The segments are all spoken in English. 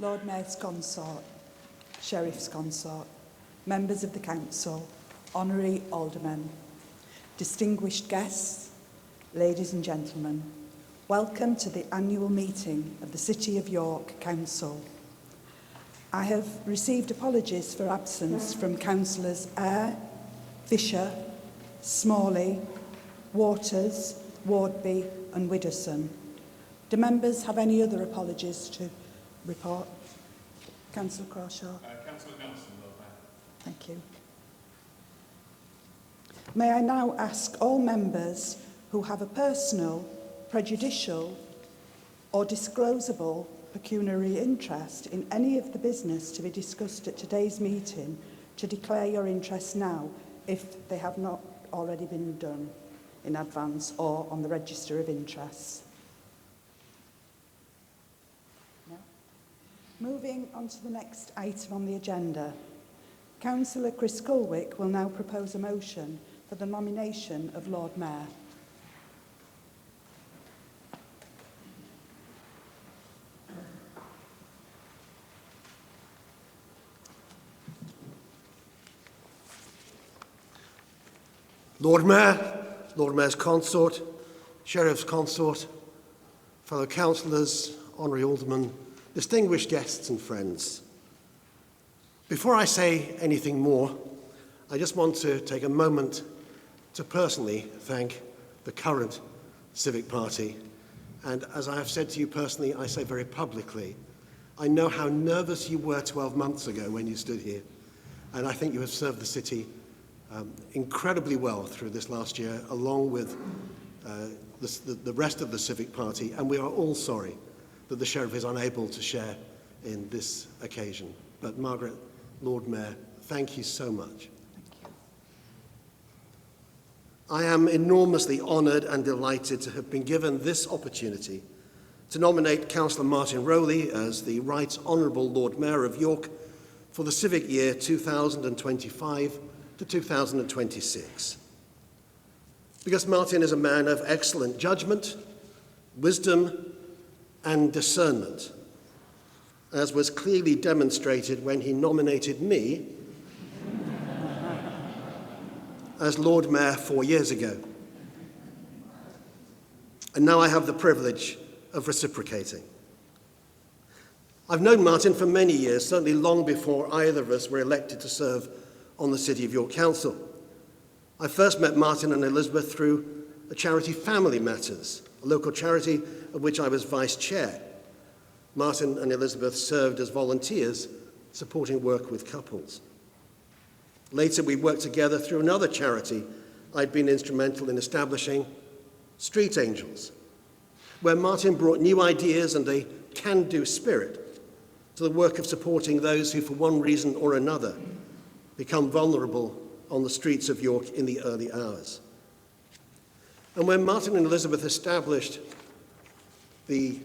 Lord Mayor's Consort, Sheriff's Consort, members of the Council, honorary aldermen, distinguished guests, ladies and gentlemen, welcome to the annual meeting of the City of York Council. I have received apologies for absence from Councillors Eyre, Fisher, Smalley, Waters, Wardby and Widdowson. Do members have any other apologies to report? Councillor Crawshaw. Councillor Nelson, Lord Mayor. Thank you. May I now ask all members who have a personal, prejudicial or disclosable pecuniary interest in any of the business to be discussed at today's meeting to declare your interest now if they have not already been done in advance or on the register of interests. No? Moving on to the next item on the agenda, Councillor Chris Culwick will now propose a motion for the nomination of Lord Mayor. Lord Mayor, Lord Mayor's Consort, Sheriff's Consort, fellow councillors, honorary aldermen, distinguished guests and friends. Before I say anything more, I just want to take a moment to personally thank the current Civic Party. And as I have said to you personally, I say very publicly, I know how nervous you were 12 months ago when you stood here. And I think you have served the city incredibly well through this last year, along with the rest of the Civic Party, and we are all sorry that the Sheriff is unable to share in this occasion. But Margaret, Lord Mayor, thank you so much. Thank you. I am enormously honoured and delighted to have been given this opportunity to nominate Councillor Martin Rowley as the Right Honourable Lord Mayor of York for the civic year 2025 to 2026. Because Martin is a man of excellent judgment, wisdom and discernment, as was clearly demonstrated when he nominated me as Lord Mayor 4 years ago. And now I have the privilege of reciprocating. I've known Martin for many years, certainly long before either of us were elected to serve on the City of York Council. I first met Martin and Elizabeth through a charity, Family Matters, a local charity of which I was vice chair. Martin and Elizabeth served as volunteers, supporting work with couples. Later, we worked together through another charity I'd been instrumental in establishing, Street Angels, where Martin brought new ideas and a can-do spirit to the work of supporting those who, for one reason or another, become vulnerable on the streets of York in the early hours. And when Martin and Elizabeth established the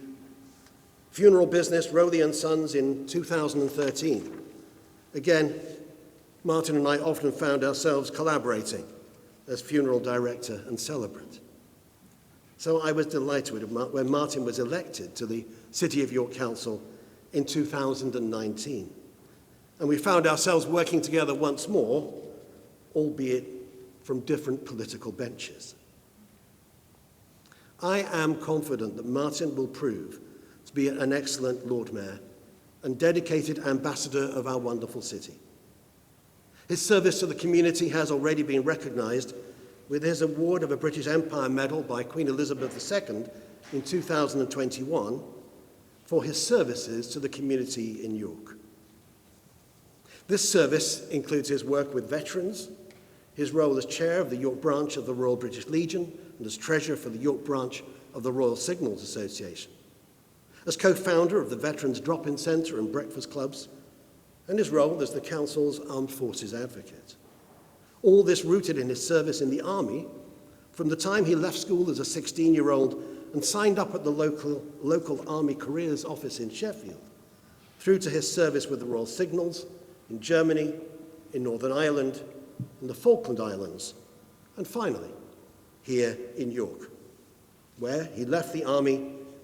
funeral business Rowley & Sons in 2013, again, Martin and I often found ourselves collaborating as funeral director and celebrant. So I was delighted when Martin was elected to the City of York Council in 2019. And we found ourselves working together once more, albeit from different political benches. I am confident that Martin will prove to be an excellent Lord Mayor and dedicated ambassador of our wonderful city. His service to the community has already been recognised with his award of a British Empire Medal by Queen Elizabeth II in 2021 for his services to the community in York. This service includes his work with veterans, his role as chair of the York branch of the Royal British Legion and as treasurer for the York branch of the Royal Signals Association, as co-founder of the Veterans Drop-In Centre and Breakfast Clubs, and his role as the Council's Armed Forces Advocate. All this rooted in his service in the Army from the time he left school as a 16-year-old and signed up at the local Army Careers Office in Sheffield, through to his service with the Royal Signals in Germany, in Northern Ireland, in the Falkland Islands, and finally, here in York, where he left the Army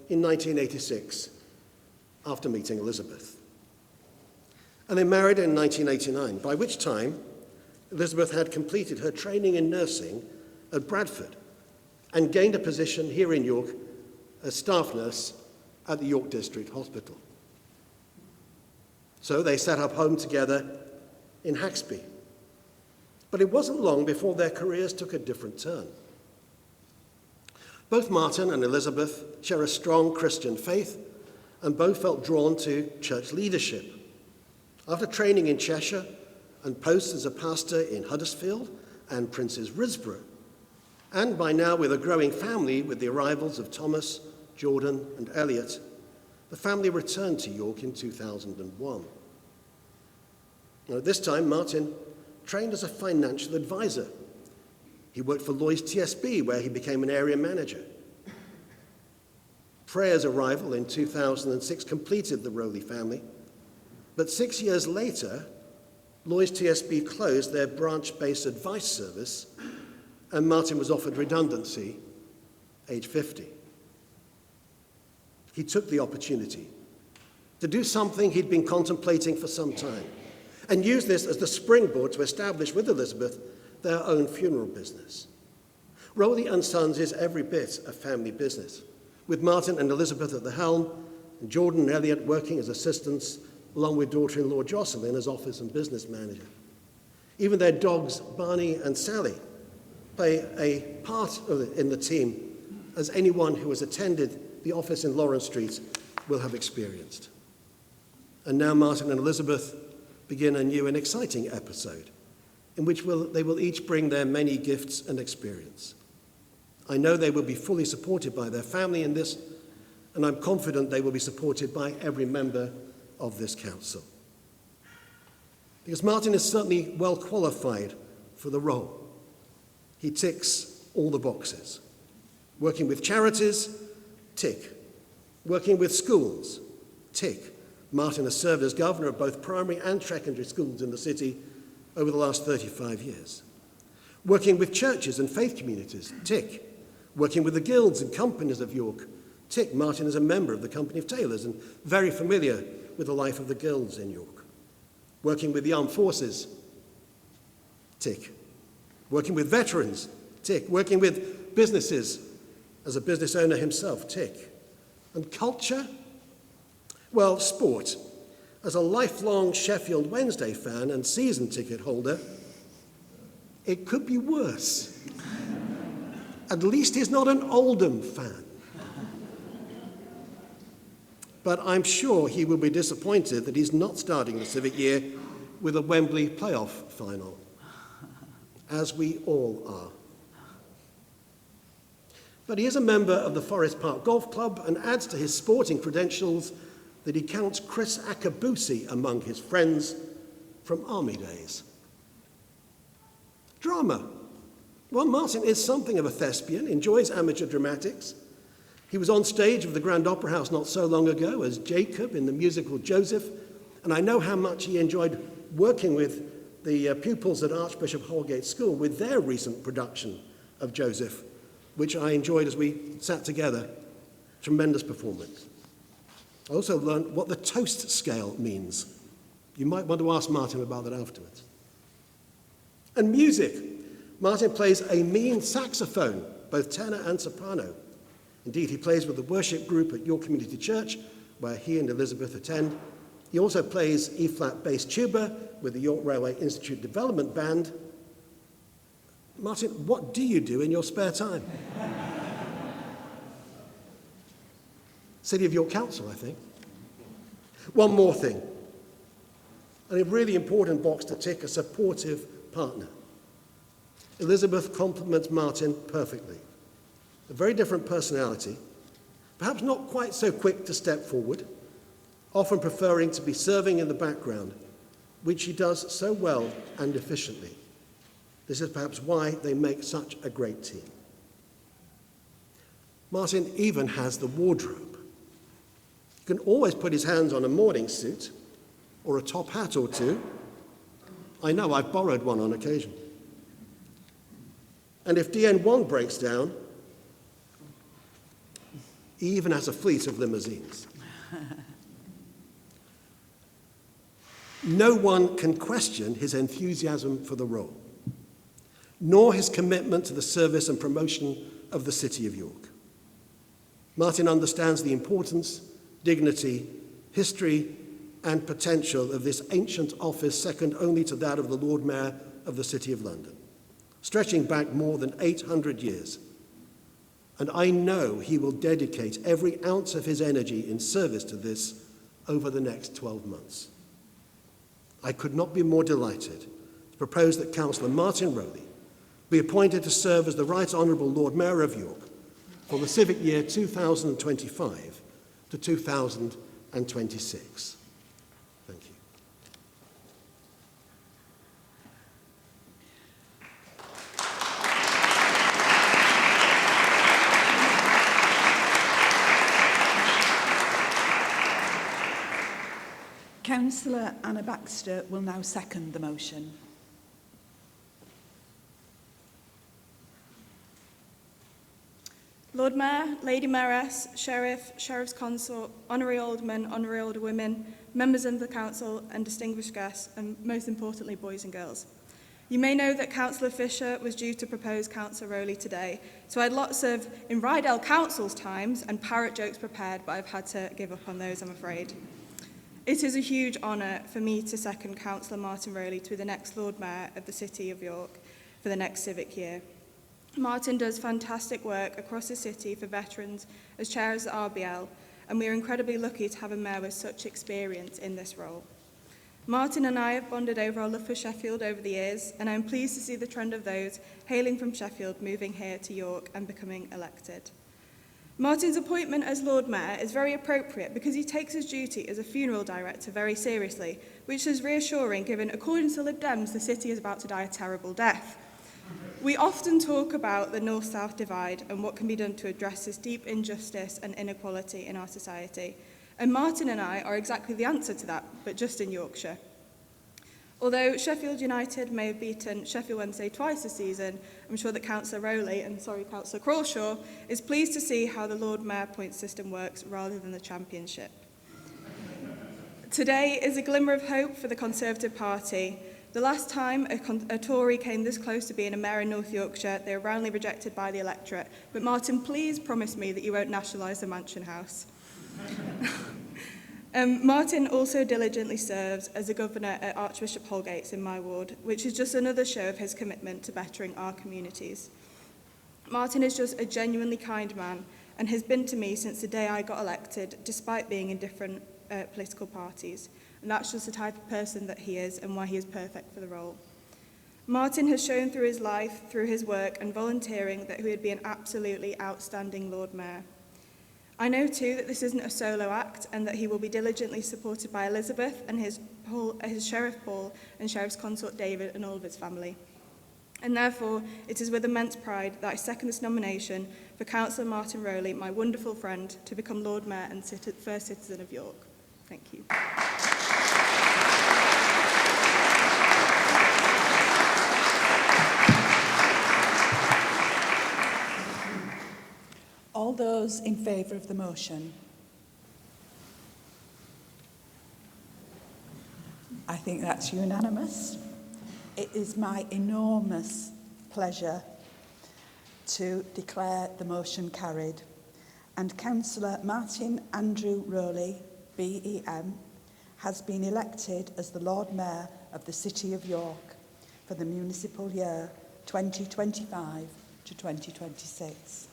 in 1986 after meeting Elizabeth. and they married in 1989, by which time Elizabeth had completed her training in nursing at Bradford and gained a position here in York as staff nurse at the York District Hospital. So they set up home together in Haxby. But it wasn't long before their careers took a different turn. Both Martin and Elizabeth share a strong Christian faith, and both felt drawn to church leadership. After training in Cheshire and posts as a pastor in Huddersfield and Prince's Risborough, and by now with a growing family with the arrivals of Thomas, Jordan, and Elliot, the family returned to York in 2001. Now, at this time, Martin trained as a financial advisor. He worked for Lloyds TSB, where he became an area manager. Freya's arrival in 2006 completed the Rowley family, but 6 years later, Lloyds TSB closed their branch-based advice service, and Martin was offered redundancy, age 50. He took the opportunity to do something he'd been contemplating for some time, and used this as the springboard to establish with Elizabeth their own funeral business. Rowley & Sons is every bit a family business, with Martin and Elizabeth at the helm, and Jordan and Elliot working as assistants, along with daughter-in-law Jocelyn as office and business manager. Even their dogs, Barney and Sally, play a part in the team, as anyone who has attended the office in Lawrence Street will have experienced. And now Martin and Elizabeth begin a new and exciting episode in which they will each bring their many gifts and experience. I know they will be fully supported by their family in this, and I'm confident they will be supported by every member of this council. Because Martin is certainly well qualified for the role. He ticks all the boxes. Working with charities, tick. Working with schools, tick. Martin has served as governor of both primary and secondary schools in the city over the last 35 years. Working with churches and faith communities, tick. Working with the guilds and companies of York, tick. Martin is a member of the Company of Tailors and very familiar with the life of the guilds in York. Working with the armed forces, tick. Working with veterans, tick. Working with businesses as a business owner himself, tick. And culture? Well, sport. As a lifelong Sheffield Wednesday fan and season ticket holder, it could be worse. At least he's not an Oldham fan. But I'm sure he will be disappointed that he's not starting the civic year with a Wembley playoff final, as we all are. But he is a member of the Forest Park Golf Club and adds to his sporting credentials that he counts Chris Akabusi among his friends from army days. Drama. Well, Martin is something of a thespian, enjoys amateur dramatics. He was on stage with the Grand Opera House not so long ago as Jacob in the musical Joseph, and I know how much he enjoyed working with the pupils at Archbishop Holgate School with their recent production of Joseph, which I enjoyed as we sat together. Tremendous performance. I also learned what the toast scale means. You might want to ask Martin about that afterwards. And music. Martin plays a mean saxophone, both tenor and soprano. Indeed, he plays with the worship group at York Community Church, where he and Elizabeth attend. He also plays E-flat bass tuba with the York Railway Institute Development Band. Martin, what do you do in your spare time? City of York Council, I think. One more thing. And a really important box to tick, a supportive partner. Elizabeth complements Martin perfectly. A very different personality, perhaps not quite so quick to step forward, often preferring to be serving in the background, which she does so well and efficiently. This is perhaps why they make such a great team. Martin even has the wardrobe. He can always put his hands on a morning suit or a top hat or two. I know, I've borrowed one on occasion. And if DN1 breaks down, he even has a fleet of limousines. No one can question his enthusiasm for the role, nor his commitment to the service and promotion of the City of York. Martin understands the importance, dignity, history, and potential of this ancient office, second only to that of the Lord Mayor of the City of London, stretching back more than 800 years. And I know he will dedicate every ounce of his energy in service to this over the next 12 months. I could not be more delighted to propose that Councillor Martin Rowley be appointed to serve as the Right Honourable Lord Mayor of York for the civic year 2025 to 2026. Thank you. Councillor Anna Baxter will now second the motion. Lord Mayor, Lady Mayoress, Sheriff, Sheriff's Consort, Honorary Aldermen, Honorary Alderwomen, members of the Council and distinguished guests, and most importantly, boys and girls. You may know that Councillor Fisher was due to propose Councillor Rowley today, so I had lots of in Rydell Council's times and parrot jokes prepared, but I've had to give up on those, I'm afraid. It is a huge honour for me to second Councillor Martin Rowley to be the next Lord Mayor of the City of York for the next civic year. Martin does fantastic work across the city for veterans as chair of the RBL, and we are incredibly lucky to have a mayor with such experience in this role. Martin and I have bonded over our love for Sheffield over the years, and I'm pleased to see the trend of those hailing from Sheffield moving here to York and becoming elected. Martin's appointment as Lord Mayor is very appropriate because he takes his duty as a funeral director very seriously, which is reassuring given, according to Lib Dems, the city is about to die a terrible death. We often talk about the North-South divide and what can be done to address this deep injustice and inequality in our society. And Martin and I are exactly the answer to that, but just in Yorkshire. Although Sheffield United may have beaten Sheffield Wednesday twice this season, I'm sure that Councillor Rowley, and Councillor Crawshaw, is pleased to see how the Lord Mayor point system works rather than the Championship. Today is a glimmer of hope for the Conservative Party. The last time a Tory came this close to being a mayor in North Yorkshire, they were roundly rejected by the electorate. But Martin, please promise me that you won't nationalise the Mansion House. Martin also diligently serves as a governor at Archbishop Holgate's in my ward, which is just another show of his commitment to bettering our communities. Martin is just a genuinely kind man and has been to me since the day I got elected, despite being in different political parties. And that's just the type of person that he is and why he is perfect for the role. Martin has shown through his life, through his work and volunteering that he would be an absolutely outstanding Lord Mayor. I know too that this isn't a solo act and that he will be diligently supported by Elizabeth and his Sheriff Paul and Sheriff's Consort David and all of his family. And therefore, it is with immense pride that I second this nomination for Councillor Martin Rowley, my wonderful friend, to become Lord Mayor and first citizen of York. Thank you. All those in favour of the motion? I think that's unanimous. It is my enormous pleasure to declare the motion carried, and Councillor Martin Andrew Rowley, BEM, has been elected as the Lord Mayor of the City of York for the municipal year 2025 to 2026.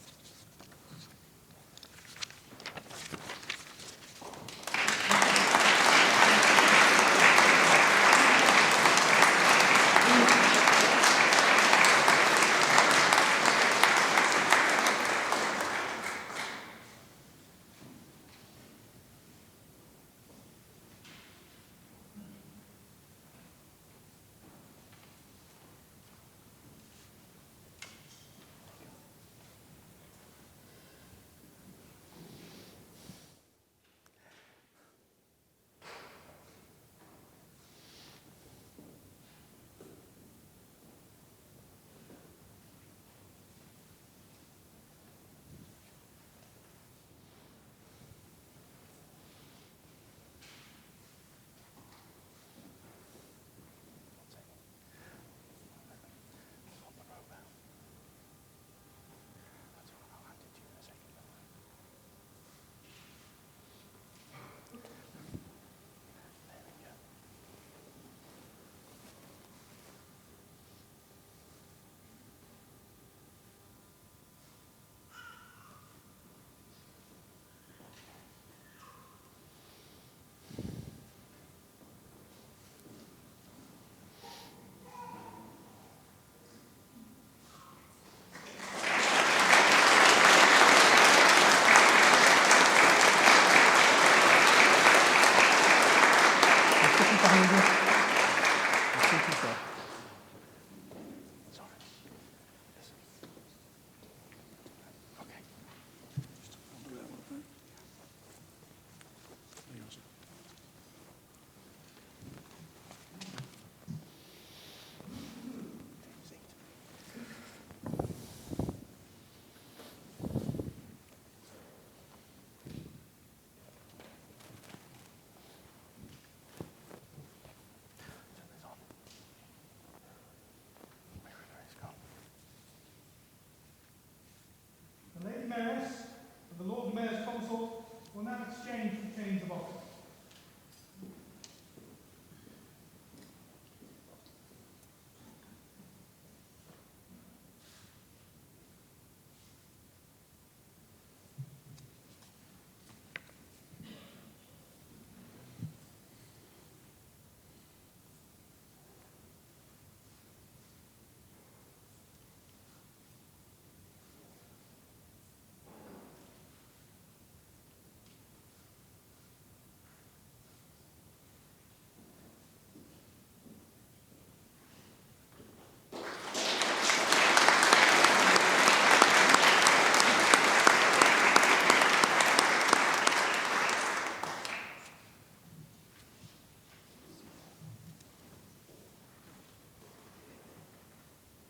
chains of office.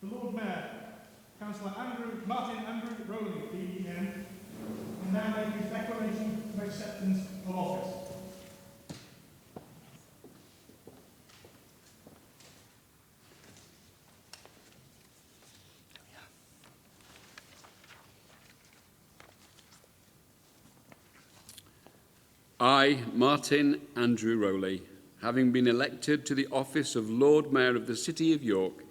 The Lord Mayor, Councillor Martin Andrew Rowley, DEN, will now make his declaration of acceptance of office. I, Martin Andrew Rowley, having been elected to the office of Lord Mayor of the City of York,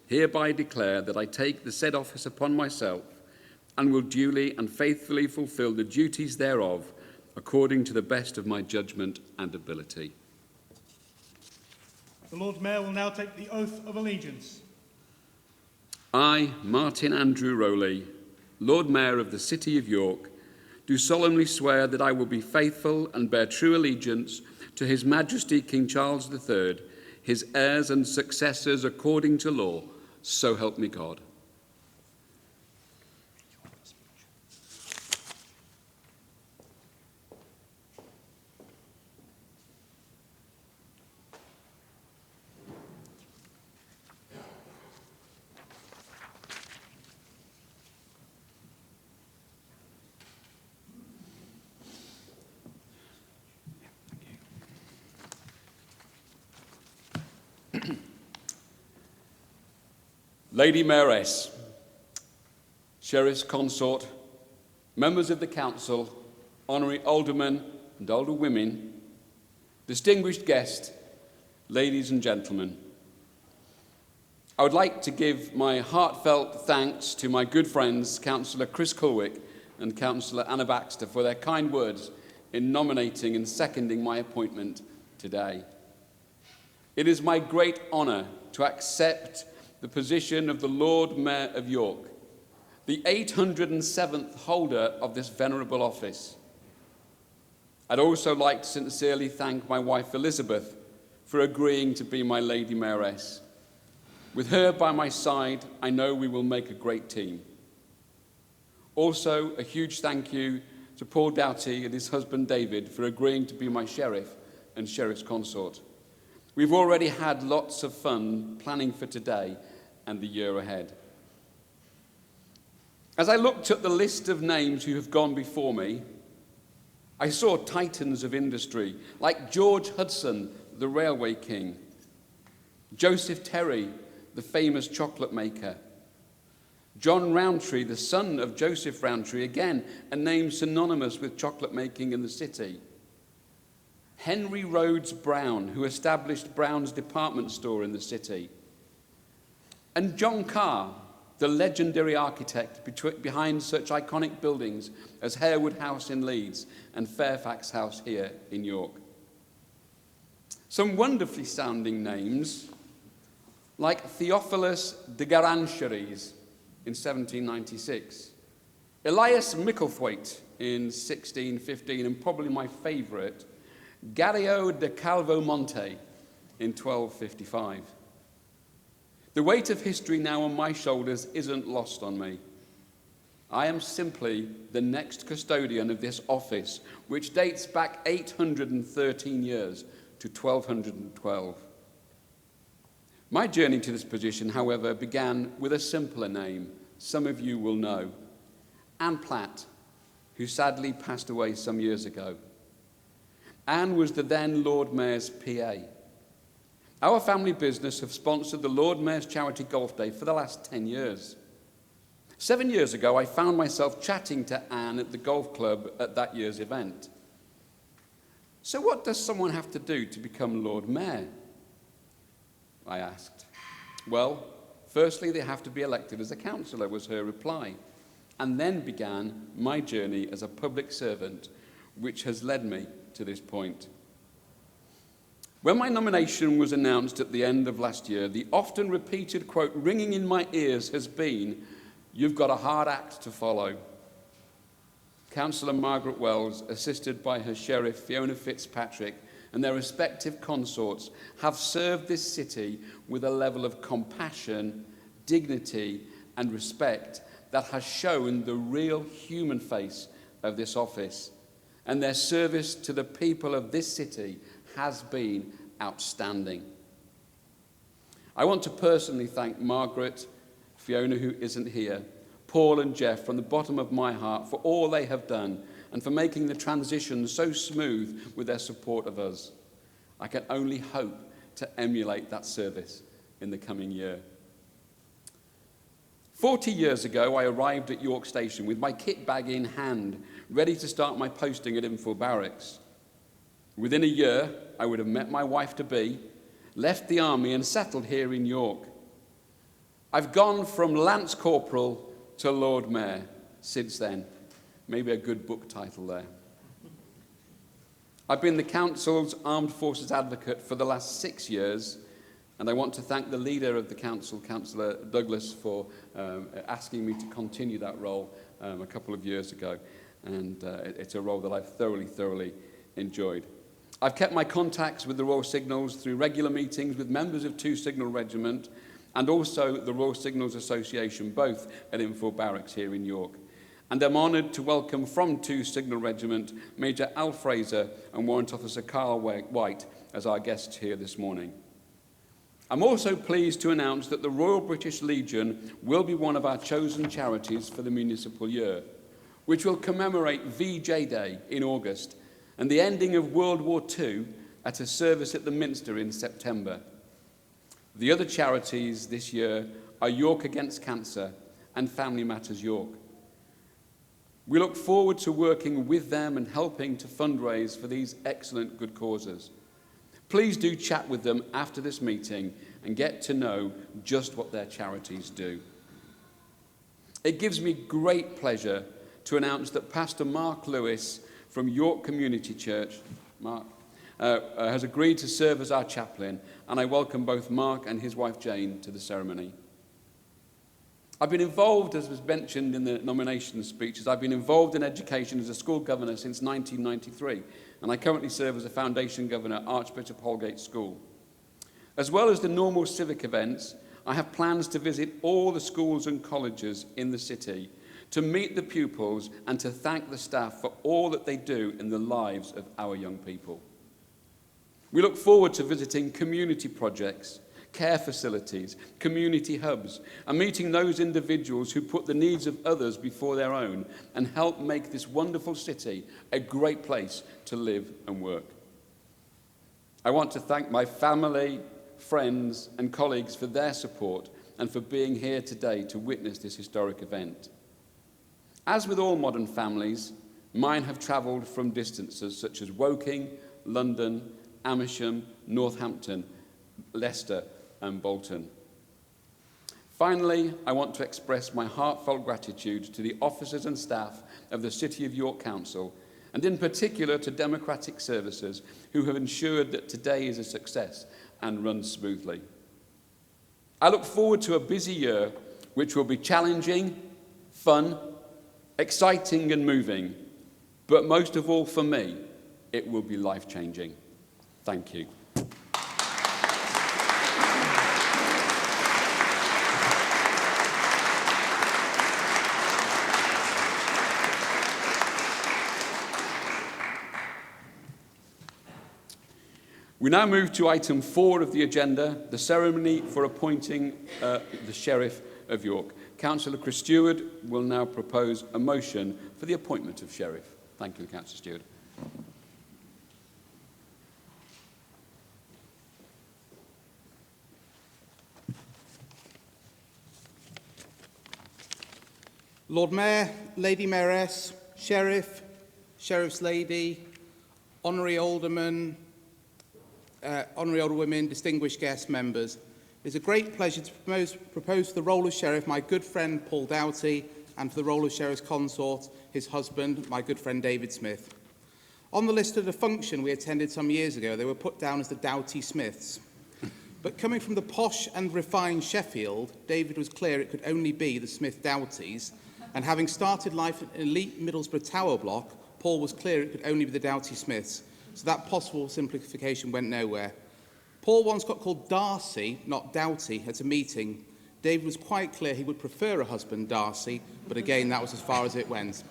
hereby declare that I take the said office upon myself and will duly and faithfully fulfil the duties thereof according to the best of my judgment and ability. The Lord Mayor will now take the oath of allegiance. I, Martin Andrew Rowley, Lord Mayor of the City of York, do solemnly swear that I will be faithful and bear true allegiance to His Majesty King Charles III, his heirs and successors according to law, so help me God. Lady Mayoress, Sheriff's Consort, members of the Council, honorary aldermen and alderwomen, distinguished guests, ladies and gentlemen, I would like to give my heartfelt thanks to my good friends, Councillor Chris Culwick and Councillor Anna Baxter, for their kind words in nominating and seconding my appointment today. It is my great honour to accept the position of the Lord Mayor of York, the 807th holder of this venerable office. I'd also like to sincerely thank my wife Elizabeth for agreeing to be my Lady Mayoress. With her by my side, I know we will make a great team. Also, a huge thank you to Paul Doughty and his husband David for agreeing to be my sheriff and sheriff's consort. We've already had lots of fun planning for today and the year ahead. As I looked at the list of names who have gone before me, I saw titans of industry like George Hudson, the railway king, Joseph Terry, the famous chocolate maker, John Rowntree, the son of Joseph Rowntree, again a name synonymous with chocolate making in the city, Henry Rhodes Brown, who established Brown's department store in the city, and John Carr, the legendary architect behind such iconic buildings as Harewood House in Leeds and Fairfax House here in York. Some wonderfully sounding names, like Theophilus de Garancheries in 1796, Elias Micklethwaite in 1615, and probably my favourite, Gario de Calvo Monte in 1255. The weight of history now on my shoulders isn't lost on me. I am simply the next custodian of this office, which dates back 813 years to 1212. My journey to this position, however, began with a simpler name some of you will know, Anne Platt, who sadly passed away some years ago. Anne was the then Lord Mayor's PA. Our family business have sponsored the Lord Mayor's Charity Golf Day for the last 10 years. 7 years ago, I found myself chatting to Anne at the golf club at that year's event. So what does someone have to do to become Lord Mayor? I asked. Well, firstly, they have to be elected as a councillor, was her reply. And then began my journey as a public servant, which has led me to this point. When my nomination was announced at the end of last year, the often repeated quote ringing in my ears has been, "You've got a hard act to follow." Councillor Margaret Wells, assisted by her Sheriff Fiona Fitzpatrick and their respective consorts, have served this city with a level of compassion, dignity and respect that has shown the real human face of this office. And their service to the people of this city has been outstanding. I want to personally thank Margaret, Fiona, who isn't here, Paul and Jeff from the bottom of my heart for all they have done and for making the transition so smooth with their support of us. I can only hope to emulate that service in the coming year. 40 years ago, I arrived at York Station with my kit bag in hand, ready to start my posting at Info Barracks. Within a year, I would have met my wife-to-be, left the army and settled here in York. I've gone from Lance Corporal to Lord Mayor since then. Maybe a good book title there. I've been the Council's Armed Forces Advocate for the last 6 years, and I want to thank the leader of the Council, Councillor Douglas, for asking me to continue that role a couple of years ago. And it's a role that I've thoroughly enjoyed. I've kept my contacts with the Royal Signals through regular meetings with members of 2 Signal Regiment and also the Royal Signals Association, both at Info Barracks here in York. And I'm honoured to welcome from 2 Signal Regiment Major Al Fraser and Warrant Officer Carl White as our guests here this morning. I'm also pleased to announce that the Royal British Legion will be one of our chosen charities for the municipal year, which will commemorate VJ Day in August and the ending of World War II at a service at the Minster in September. The other charities this year are York Against Cancer and Family Matters York. We look forward to working with them and helping to fundraise for these excellent good causes. Please do chat with them after this meeting and get to know just what their charities do. It gives me great pleasure to announce that Pastor Mark Lewis from York Community Church, Mark, has agreed to serve as our chaplain, and I welcome both Mark and his wife Jane to the ceremony. I've been involved, as was mentioned in the nomination speeches, I've been involved in education as a school governor since 1993, and I currently serve as a foundation governor at Archbishop Holgate School. As well as the normal civic events, I have plans to visit all the schools and colleges in the city to meet the pupils and to thank the staff for all that they do in the lives of our young people. We look forward to visiting community projects, care facilities, community hubs, and meeting those individuals who put the needs of others before their own and help make this wonderful city a great place to live and work. I want to thank my family, friends, and colleagues for their support and for being here today to witness this historic event. As with all modern families, mine have travelled from distances such as Woking, London, Amersham, Northampton, Leicester, and Bolton. Finally, I want to express my heartfelt gratitude to the officers and staff of the City of York Council, and in particular to Democratic Services, who have ensured that today is a success and runs smoothly. I look forward to a busy year, which will be challenging, fun, exciting and moving, but most of all for me, it will be life-changing. Thank you. We now move to item 4 of the agenda, the ceremony for appointing the Sheriff of York. Councillor Chris Stewart will now propose a motion for the appointment of Sheriff. Thank you, Councillor Stewart. Lord Mayor, Lady Mayoress, Sheriff, Sheriff's Lady, honorary aldermen, honorary alderwomen, distinguished guest members, it is a great pleasure to propose for the role of Sheriff my good friend Paul Doughty, and for the role of Sheriff's Consort, his husband, my good friend David Smith. On the list of the function we attended some years ago, they were put down as the Doughty Smiths. But coming from the posh and refined Sheffield, David was clear it could only be the Smith Doughtys, and having started life at an elite Middlesbrough tower block, Paul was clear it could only be the Doughty Smiths, so that possible simplification went nowhere. Paul once got called Darcy, not Doughty, at a meeting. David was quite clear he would prefer a husband, Darcy, but again, that was as far as it went.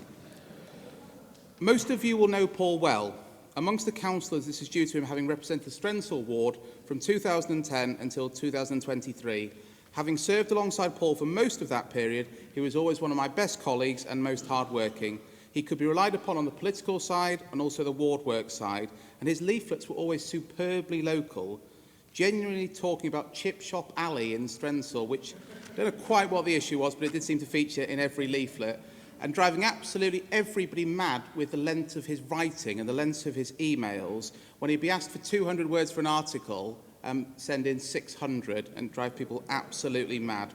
Most of you will know Paul well. Amongst the councillors, this is due to him having represented the Strensall ward from 2010 until 2023. Having served alongside Paul for most of that period, he was always one of my best colleagues and most hard-working. He could be relied upon on the political side and also the ward work side, and his leaflets were always superbly local, genuinely talking about Chip Shop Alley in Strensall, which I don't know quite what the issue was, but it did seem to feature in every leaflet, and driving absolutely everybody mad with the length of his writing and the length of his emails. When he'd be asked for 200 words for an article, send in 600 and drive people absolutely mad.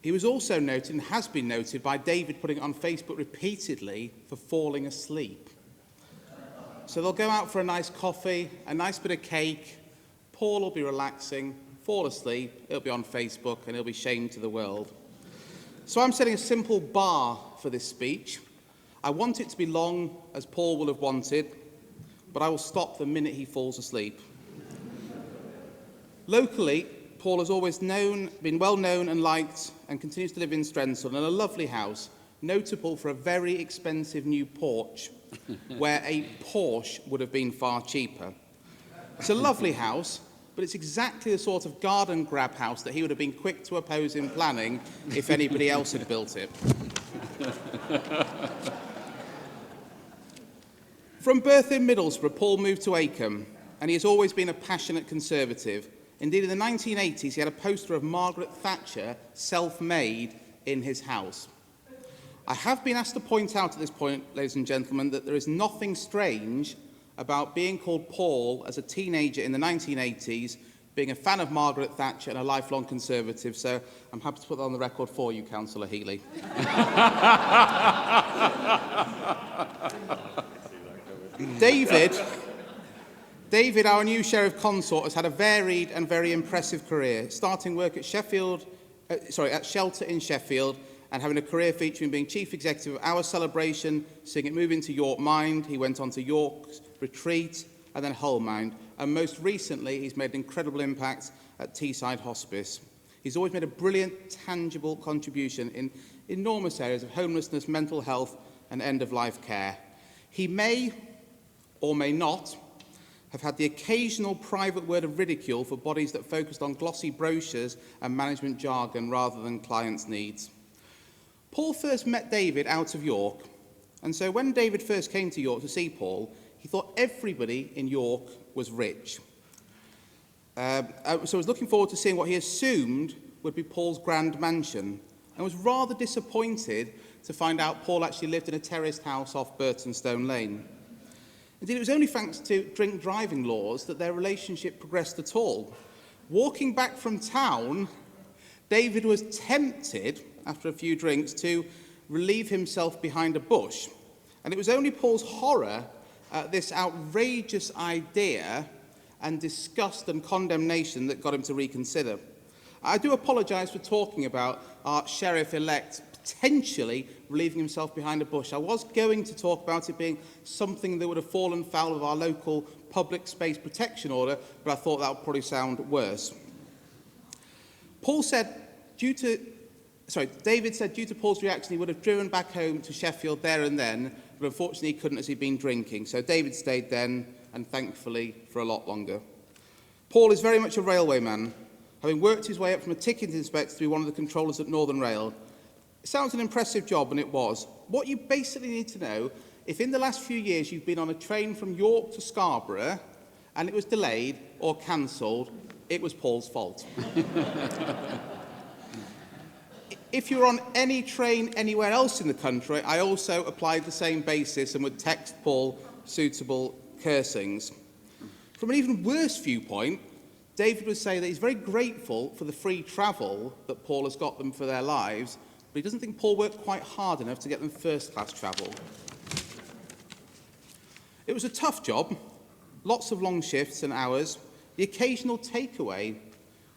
He was also noted, and has been noted, by David putting it on Facebook repeatedly for falling asleep. So they'll go out for a nice coffee, a nice bit of cake, Paul will be relaxing, fall asleep, it'll be on Facebook, and he'll be shamed to the world. So I'm setting a simple bar for this speech. I want it to be long, as Paul will have wanted, but I will stop the minute he falls asleep. Locally, Paul has always been well known and liked, and continues to live in Strensall in a lovely house, notable for a very expensive new porch, where a Porsche would have been far cheaper. It's a lovely house, but it's exactly the sort of garden grab house that he would have been quick to oppose in planning if anybody else had built it. From birth in Middlesbrough, Paul moved to Acombe, and he has always been a passionate Conservative. Indeed, in the 1980s, he had a poster of Margaret Thatcher, self-made, in his house. I have been asked to point out at this point, ladies and gentlemen, that there is nothing strange about being called Paul as a teenager in the 1980s, being a fan of Margaret Thatcher and a lifelong Conservative, so I'm happy to put that on the record for you, Councillor Healy. David, our new Sheriff Consort, has had a varied and very impressive career, starting work at Shelter in Sheffield, and having a career featuring being Chief Executive of Our Celebration, seeing it move into York Mind. He went on to York's Retreat and then Hull Mind. And most recently, he's made an incredible impact at Teesside Hospice. He's always made a brilliant, tangible contribution in enormous areas of homelessness, mental health and end-of-life care. He may or may not have had the occasional private word of ridicule for bodies that focused on glossy brochures and management jargon rather than clients' needs. Paul first met David out of York, and so when David first came to York to see Paul, he thought everybody in York was rich. So I was looking forward to seeing what he assumed would be Paul's grand mansion, and was rather disappointed to find out Paul actually lived in a terraced house off Burtonstone Lane. Indeed, it was only thanks to drink driving laws that their relationship progressed at all. Walking back from town, David was tempted, after a few drinks, to relieve himself behind a bush. And it was only Paul's horror at this outrageous idea and disgust and condemnation that got him to reconsider. I do apologise for talking about our Sheriff-elect potentially relieving himself behind a bush. I was going to talk about it being something that would have fallen foul of our local public space protection order, but I thought that would probably sound worse. David said due to Paul's reaction he would have driven back home to Sheffield there and then, but unfortunately he couldn't as he'd been drinking. So David stayed then, and thankfully for a lot longer. Paul is very much a railway man, having worked his way up from a ticket inspector to be one of the controllers at Northern Rail. It sounds an impressive job, and it was. What you basically need to know, if in the last few years you've been on a train from York to Scarborough, and it was delayed or cancelled, it was Paul's fault. If you're on any train anywhere else in the country, I also applied the same basis and would text Paul suitable cursings. From an even worse viewpoint, David would say that he's very grateful for the free travel that Paul has got them for their lives, but he doesn't think Paul worked quite hard enough to get them first-class travel. It was a tough job, lots of long shifts and hours, the occasional takeaway,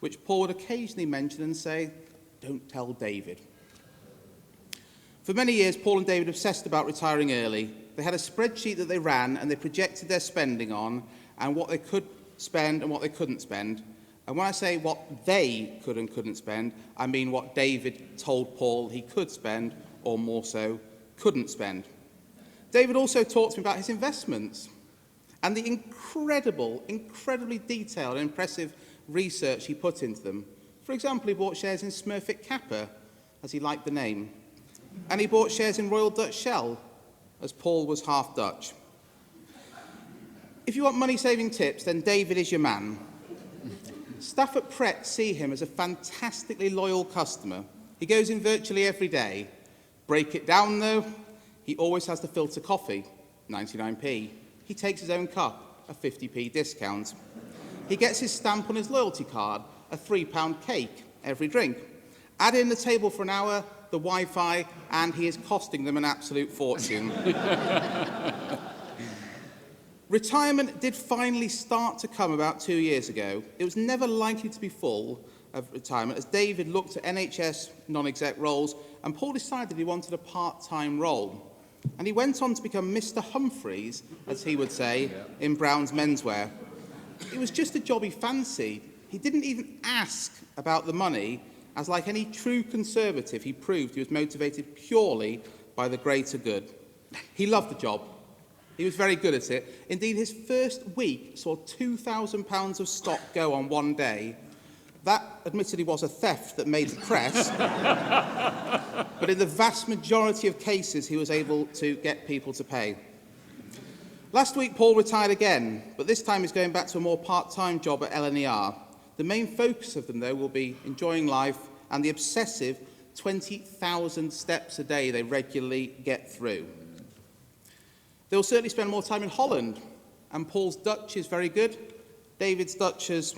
which Paul would occasionally mention and say, "Don't tell David." For many years, Paul and David obsessed about retiring early. They had a spreadsheet that they ran and they projected their spending on and what they could spend and what they couldn't spend. And when I say what they could and couldn't spend, I mean what David told Paul he could spend, or more so, couldn't spend. David also talked to me about his investments and the incredibly detailed and impressive research he put into them. For example, he bought shares in Smurfit Kappa, as he liked the name, and he bought shares in Royal Dutch Shell, as Paul was half Dutch. If you want money-saving tips, then David is your man. Staff at Pret see him as a fantastically loyal customer. He goes in virtually every day. Break it down, though. He always has the filter coffee, 99p. He takes his own cup, a 50p discount. He gets his stamp on his loyalty card, a £3 cake, every drink. Add in the table for an hour, the Wi-Fi, and he is costing them an absolute fortune. Retirement did finally start to come about 2 years ago. It was never likely to be full of retirement, as David looked at NHS non-exec roles, and Paul decided he wanted a part-time role. And he went on to become Mr. Humphreys, as he would say, in Brown's Menswear. It was just a job he fancied. He didn't even ask about the money, as like any true Conservative, he proved he was motivated purely by the greater good. He loved the job. He was very good at it. Indeed, his first week saw £2,000 of stock go on one day. That, admittedly, was a theft that made the press. But in the vast majority of cases, he was able to get people to pay. Last week, Paul retired again, but this time he's going back to a more part-time job at LNER. The main focus of them, though, will be enjoying life and the obsessive 20,000 steps a day they regularly get through. They'll certainly spend more time in Holland, and Paul's Dutch is very good. David's Dutch has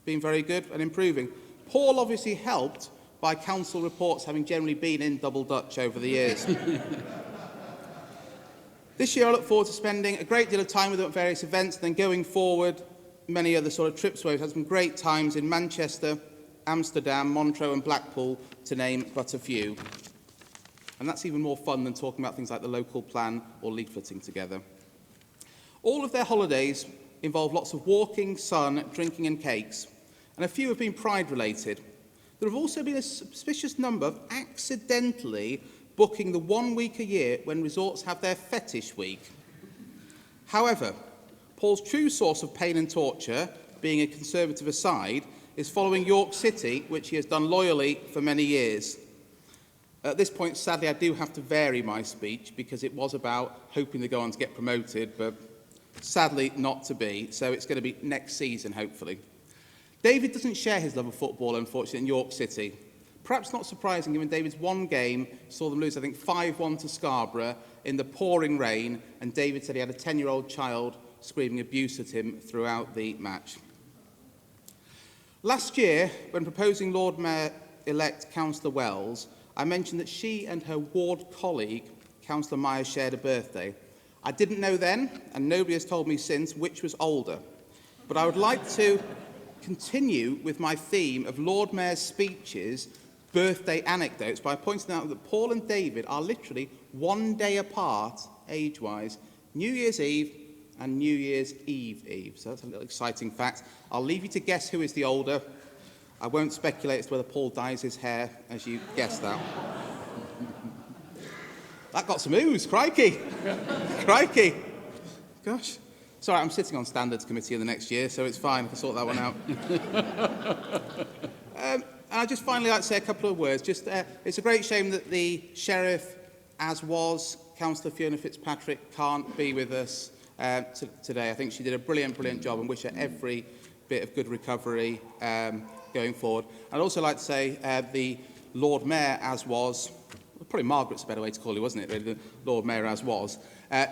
been very good and improving. Paul obviously helped by council reports having generally been in double Dutch over the years. This year I look forward to spending a great deal of time with them at various events, and then going forward, many other sort of trips where we've had some great times in Manchester, Amsterdam, Montreux and Blackpool, to name but a few. And that's even more fun than talking about things like the local plan or leafleting together. All of their holidays involve lots of walking, sun, drinking and cakes, and a few have been pride-related. There have also been a suspicious number of accidentally booking the 1 week a year when resorts have their fetish week. However, Paul's true source of pain and torture, being a Conservative aside, is following York City, which he has done loyally for many years. At this point, sadly, I do have to vary my speech because it was about hoping to go on to get promoted, but sadly not to be, so it's going to be next season, hopefully. David doesn't share his love of football, unfortunately, in York City. Perhaps not surprising, given David's one game saw them lose, I think, 5-1 to Scarborough in the pouring rain, and David said he had a 10-year-old child screaming abuse at him throughout the match. Last year, when proposing Lord Mayor-elect Councillor Wells, I mentioned that she and her ward colleague, Councillor Myers, shared a birthday. I didn't know then, and nobody has told me since, which was older. But I would like to continue with my theme of Lord Mayor's speeches, birthday anecdotes, by pointing out that Paul and David are literally 1 day apart, age-wise, New Year's Eve and New Year's Eve. So that's a little exciting fact. I'll leave you to guess who is the older. I won't speculate as to whether Paul dyes his hair, as you guessed that. That got some oohs, crikey. Crikey. Gosh. Sorry, I'm sitting on Standards Committee in the next year, so it's fine. I can sort that one out. And I'd just finally like to say a couple of words. It's a great shame that the Sheriff, as was, Councillor Fiona Fitzpatrick, can't be with us today. I think she did a brilliant job, and wish her every bit of good recovery going forward. I'd also like to say the Lord Mayor, as was, probably Margaret's a better way to call it, wasn't it, really? The Lord Mayor, as was,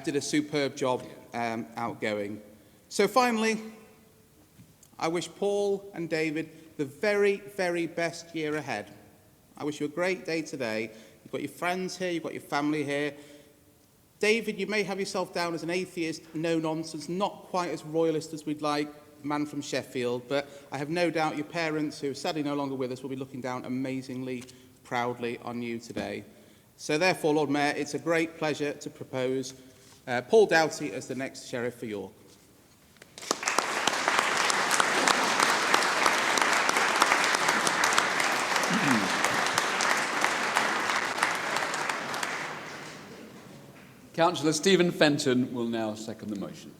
did a superb job outgoing. So finally, I wish Paul and David the very, very best year ahead. I wish you a great day today. You've got your friends here, you've got your family here. David, you may have yourself down as an atheist, no-nonsense, not quite as royalist as we'd like, man from Sheffield, but I have no doubt your parents, who are sadly no longer with us, will be looking down amazingly proudly on you today. So therefore, Lord Mayor, it's a great pleasure to propose Paul Doughty as the next Sheriff for York. Councillor Stephen Fenton will now second the motion.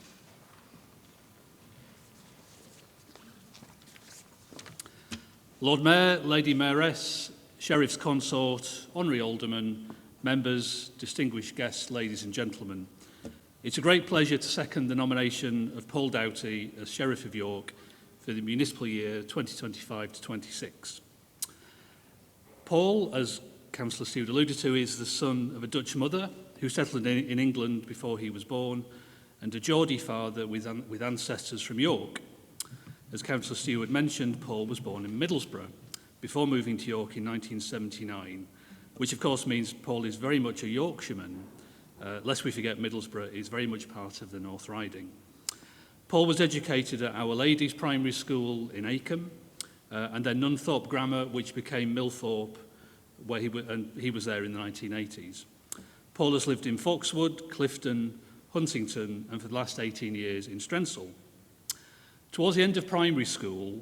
Lord Mayor, Lady Mayoress, Sheriff's Consort, Honorary Aldermen, members, distinguished guests, ladies and gentlemen, it's a great pleasure to second the nomination of Paul Doughty as Sheriff of York for the municipal year 2025 to 26. Paul, as Councillor Stewart alluded to, is the son of a Dutch mother who settled in England before he was born, and a Geordie father with ancestors from York. As Councillor Stewart mentioned, Paul was born in Middlesbrough before moving to York in 1979, which of course means Paul is very much a Yorkshireman, lest we forget Middlesbrough is very much part of the North Riding. Paul was educated at Our Lady's Primary School in Acomb, and then Nunthorpe Grammar, which became Millthorpe, where he was there in the 1980s. Paul has lived in Foxwood, Clifton, Huntington, and for the last 18 years in Strensall. Towards the end of primary school,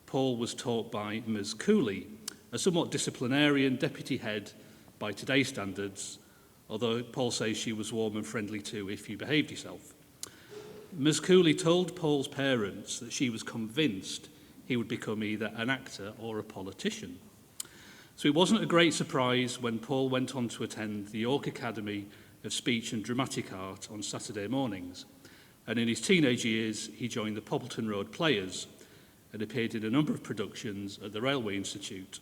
Paul was taught by Ms. Cooley, a somewhat disciplinarian deputy head by today's standards, although Paul says she was warm and friendly too if you behaved yourself. Ms. Cooley told Paul's parents that she was convinced he would become either an actor or a politician. So it wasn't a great surprise when Paul went on to attend the York Academy of Speech and Dramatic Art on Saturday mornings. And in his teenage years, he joined the Poppleton Road Players and appeared in a number of productions at the Railway Institute.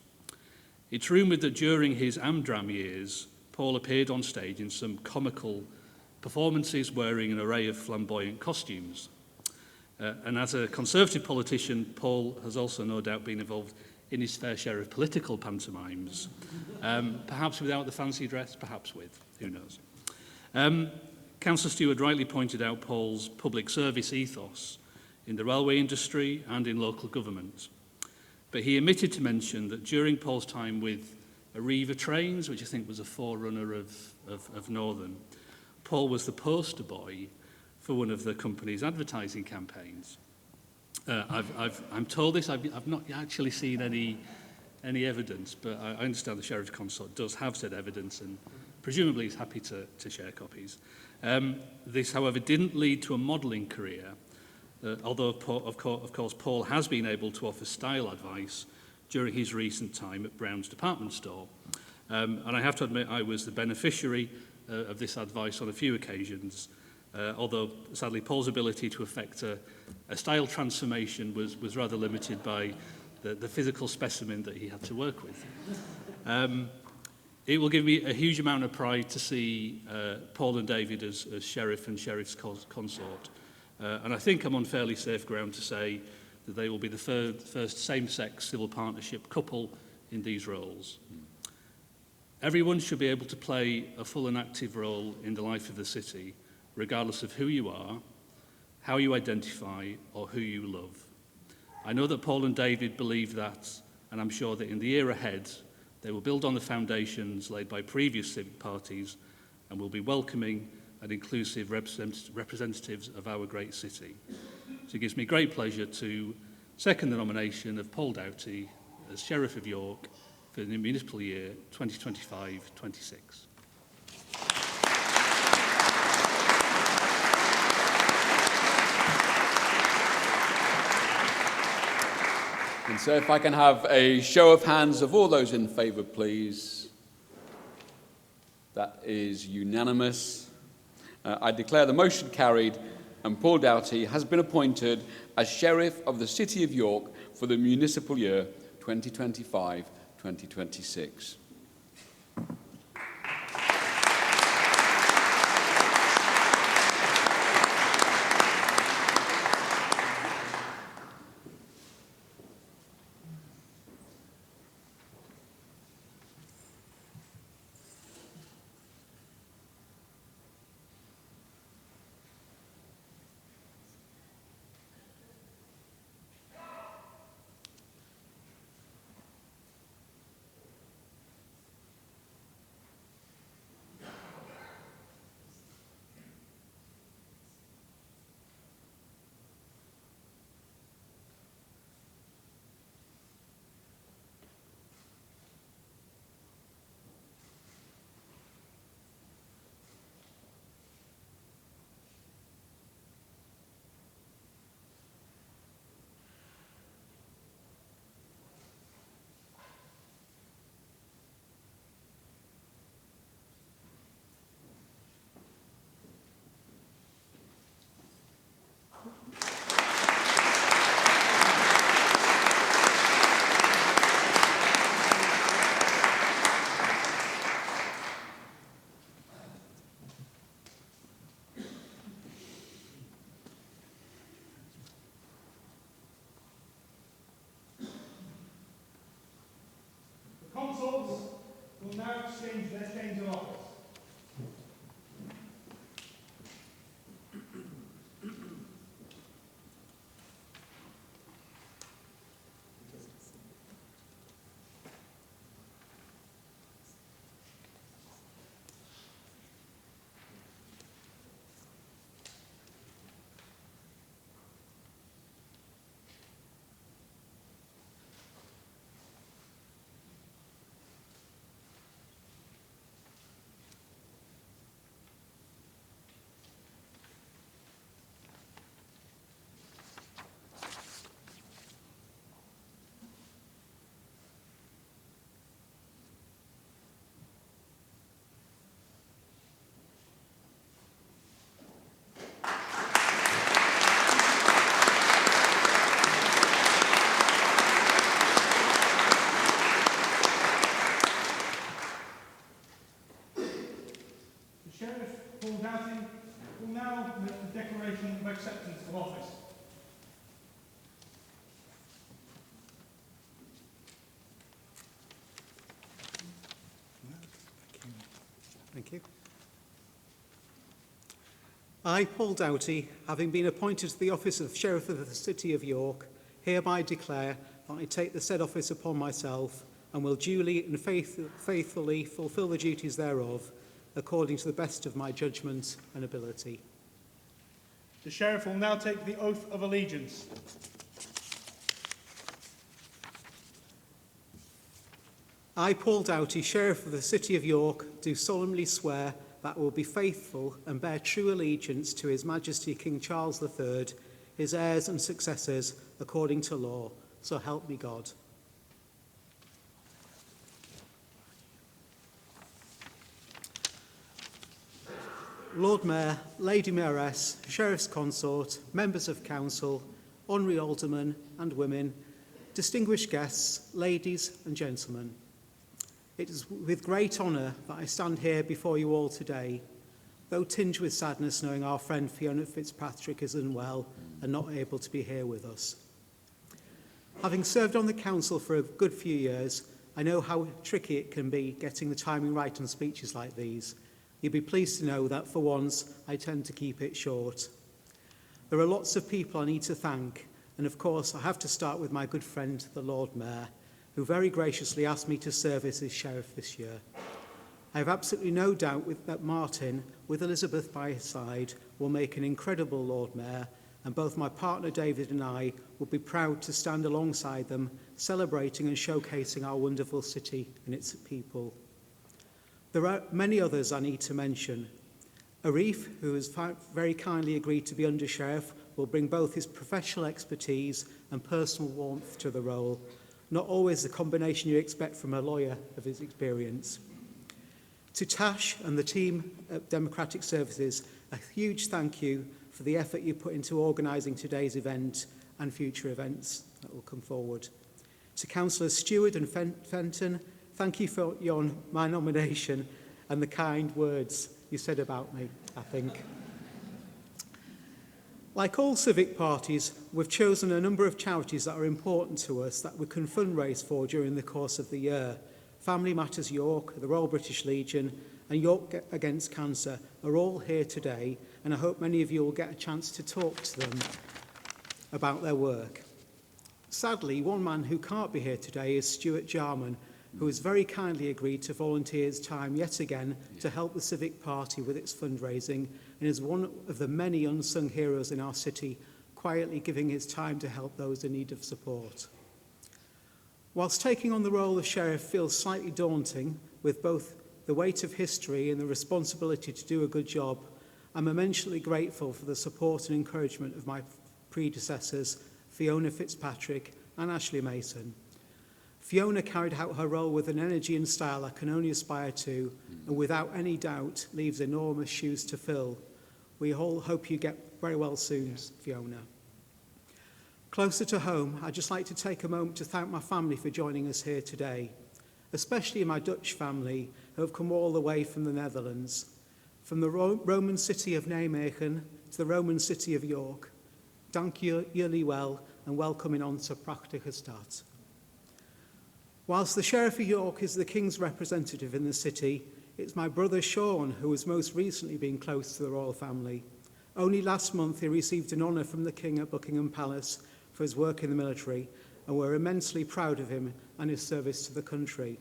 It's rumoured that during his Amdram years, Paul appeared on stage in some comical performances wearing an array of flamboyant costumes. And as a Conservative politician, Paul has also no doubt been involved in his fair share of political pantomimes, perhaps without the fancy dress, perhaps with, who knows. Councillor Stewart rightly pointed out Paul's public service ethos in the railway industry and in local government. But he omitted to mention that during Paul's time with Arriva Trains, which I think was a forerunner of Northern, Paul was the poster boy for one of the company's advertising campaigns. I'm told this, I've not actually seen any evidence, but I understand the Sheriff's Consort does have said evidence and presumably is happy to share copies. This, however, didn't lead to a modelling career, although, of course, Paul has been able to offer style advice during his recent time at Brown's department store. And I have to admit I was the beneficiary of this advice on a few occasions, although sadly Paul's ability to effect a style transformation was rather limited by the physical specimen that he had to work with. It will give me a huge amount of pride to see Paul and David as Sheriff and Sheriff's Consort. And I think I'm on fairly safe ground to say that they will be the first same-sex civil partnership couple in these roles. Everyone should be able to play a full and active role in the life of the city, regardless of who you are, how you identify, or who you love. I know that Paul and David believe that, and I'm sure that in the year ahead, they will build on the foundations laid by previous civic parties and will be welcoming and inclusive representatives of our great city. So it gives me great pleasure to second the nomination of Paul Doughty as Sheriff of York for the municipal year 2025-26. And so if I can have a show of hands of all those in favour, please. That is unanimous. I declare the motion carried and Paul Doughty has been appointed as Sheriff of the City of York for the municipal year 2025-2026. exchange their chains of office. Sheriff Paul Doughty will now make the declaration of acceptance of office. Thank you. I, Paul Doughty, having been appointed to the office of Sheriff of the City of York, hereby declare that I take the said office upon myself and will duly and faithfully fulfil the duties thereof, according to the best of my judgment and ability. The Sheriff will now take the oath of allegiance. I, Paul Doughty, Sheriff of the City of York, do solemnly swear that I will be faithful and bear true allegiance to His Majesty King Charles III, his heirs and successors, according to law. So help me God. Lord Mayor, Lady Mayoress, Sheriff's Consort, members of council, honorary aldermen and women, distinguished guests, ladies and gentlemen. It is with great honour that I stand here before you all today, though tinged with sadness knowing our friend Fiona Fitzpatrick is unwell and not able to be here with us. Having served on the council for a good few years, I know how tricky it can be getting the timing right on speeches like these. You'll be pleased to know that for once, I tend to keep it short. There are lots of people I need to thank, and of course I have to start with my good friend, the Lord Mayor, who very graciously asked me to serve as his sheriff this year. I have absolutely no doubt that Martin, with Elizabeth by his side, will make an incredible Lord Mayor, and both my partner David and I will be proud to stand alongside them, celebrating and showcasing our wonderful city and its people. There are many others I need to mention. Arif, who has very kindly agreed to be Under-Sheriff, will bring both his professional expertise and personal warmth to the role, not always the combination you expect from a lawyer of his experience. To Tash and the team at Democratic Services, a huge thank you for the effort you put into organising today's event and future events that will come forward. To Councillors Stewart and Fenton, thank you for my nomination and the kind words you said about me, I think. Like all civic parties, we've chosen a number of charities that are important to us that we can fundraise for during the course of the year. Family Matters York, the Royal British Legion and York Against Cancer are all here today, and I hope many of you will get a chance to talk to them about their work. Sadly, one man who can't be here today is Stuart Jarman, who has very kindly agreed to volunteer his time yet again to help the Civic Party with its fundraising, and is one of the many unsung heroes in our city, quietly giving his time to help those in need of support. Whilst taking on the role of sheriff feels slightly daunting, with both the weight of history and the responsibility to do a good job, I'm immensely grateful for the support and encouragement of my predecessors, Fiona Fitzpatrick and Ashley Mason. Fiona carried out her role with an energy and style I can only aspire to, and without any doubt leaves enormous shoes to fill. We all hope you get very well soon, Fiona. Closer to home, I'd just like to take a moment to thank my family for joining us here today, especially my Dutch family who have come all the way from the Netherlands, from the Roman city of Nijmegen to the Roman city of York. Dank jullie wel en welkom in onze prachtige stad. Whilst the Sheriff of York is the King's representative in the city, it's my brother Sean who has most recently been close to the royal family. Only last month he received an honour from the King at Buckingham Palace for his work in the military, and we're immensely proud of him and his service to the country.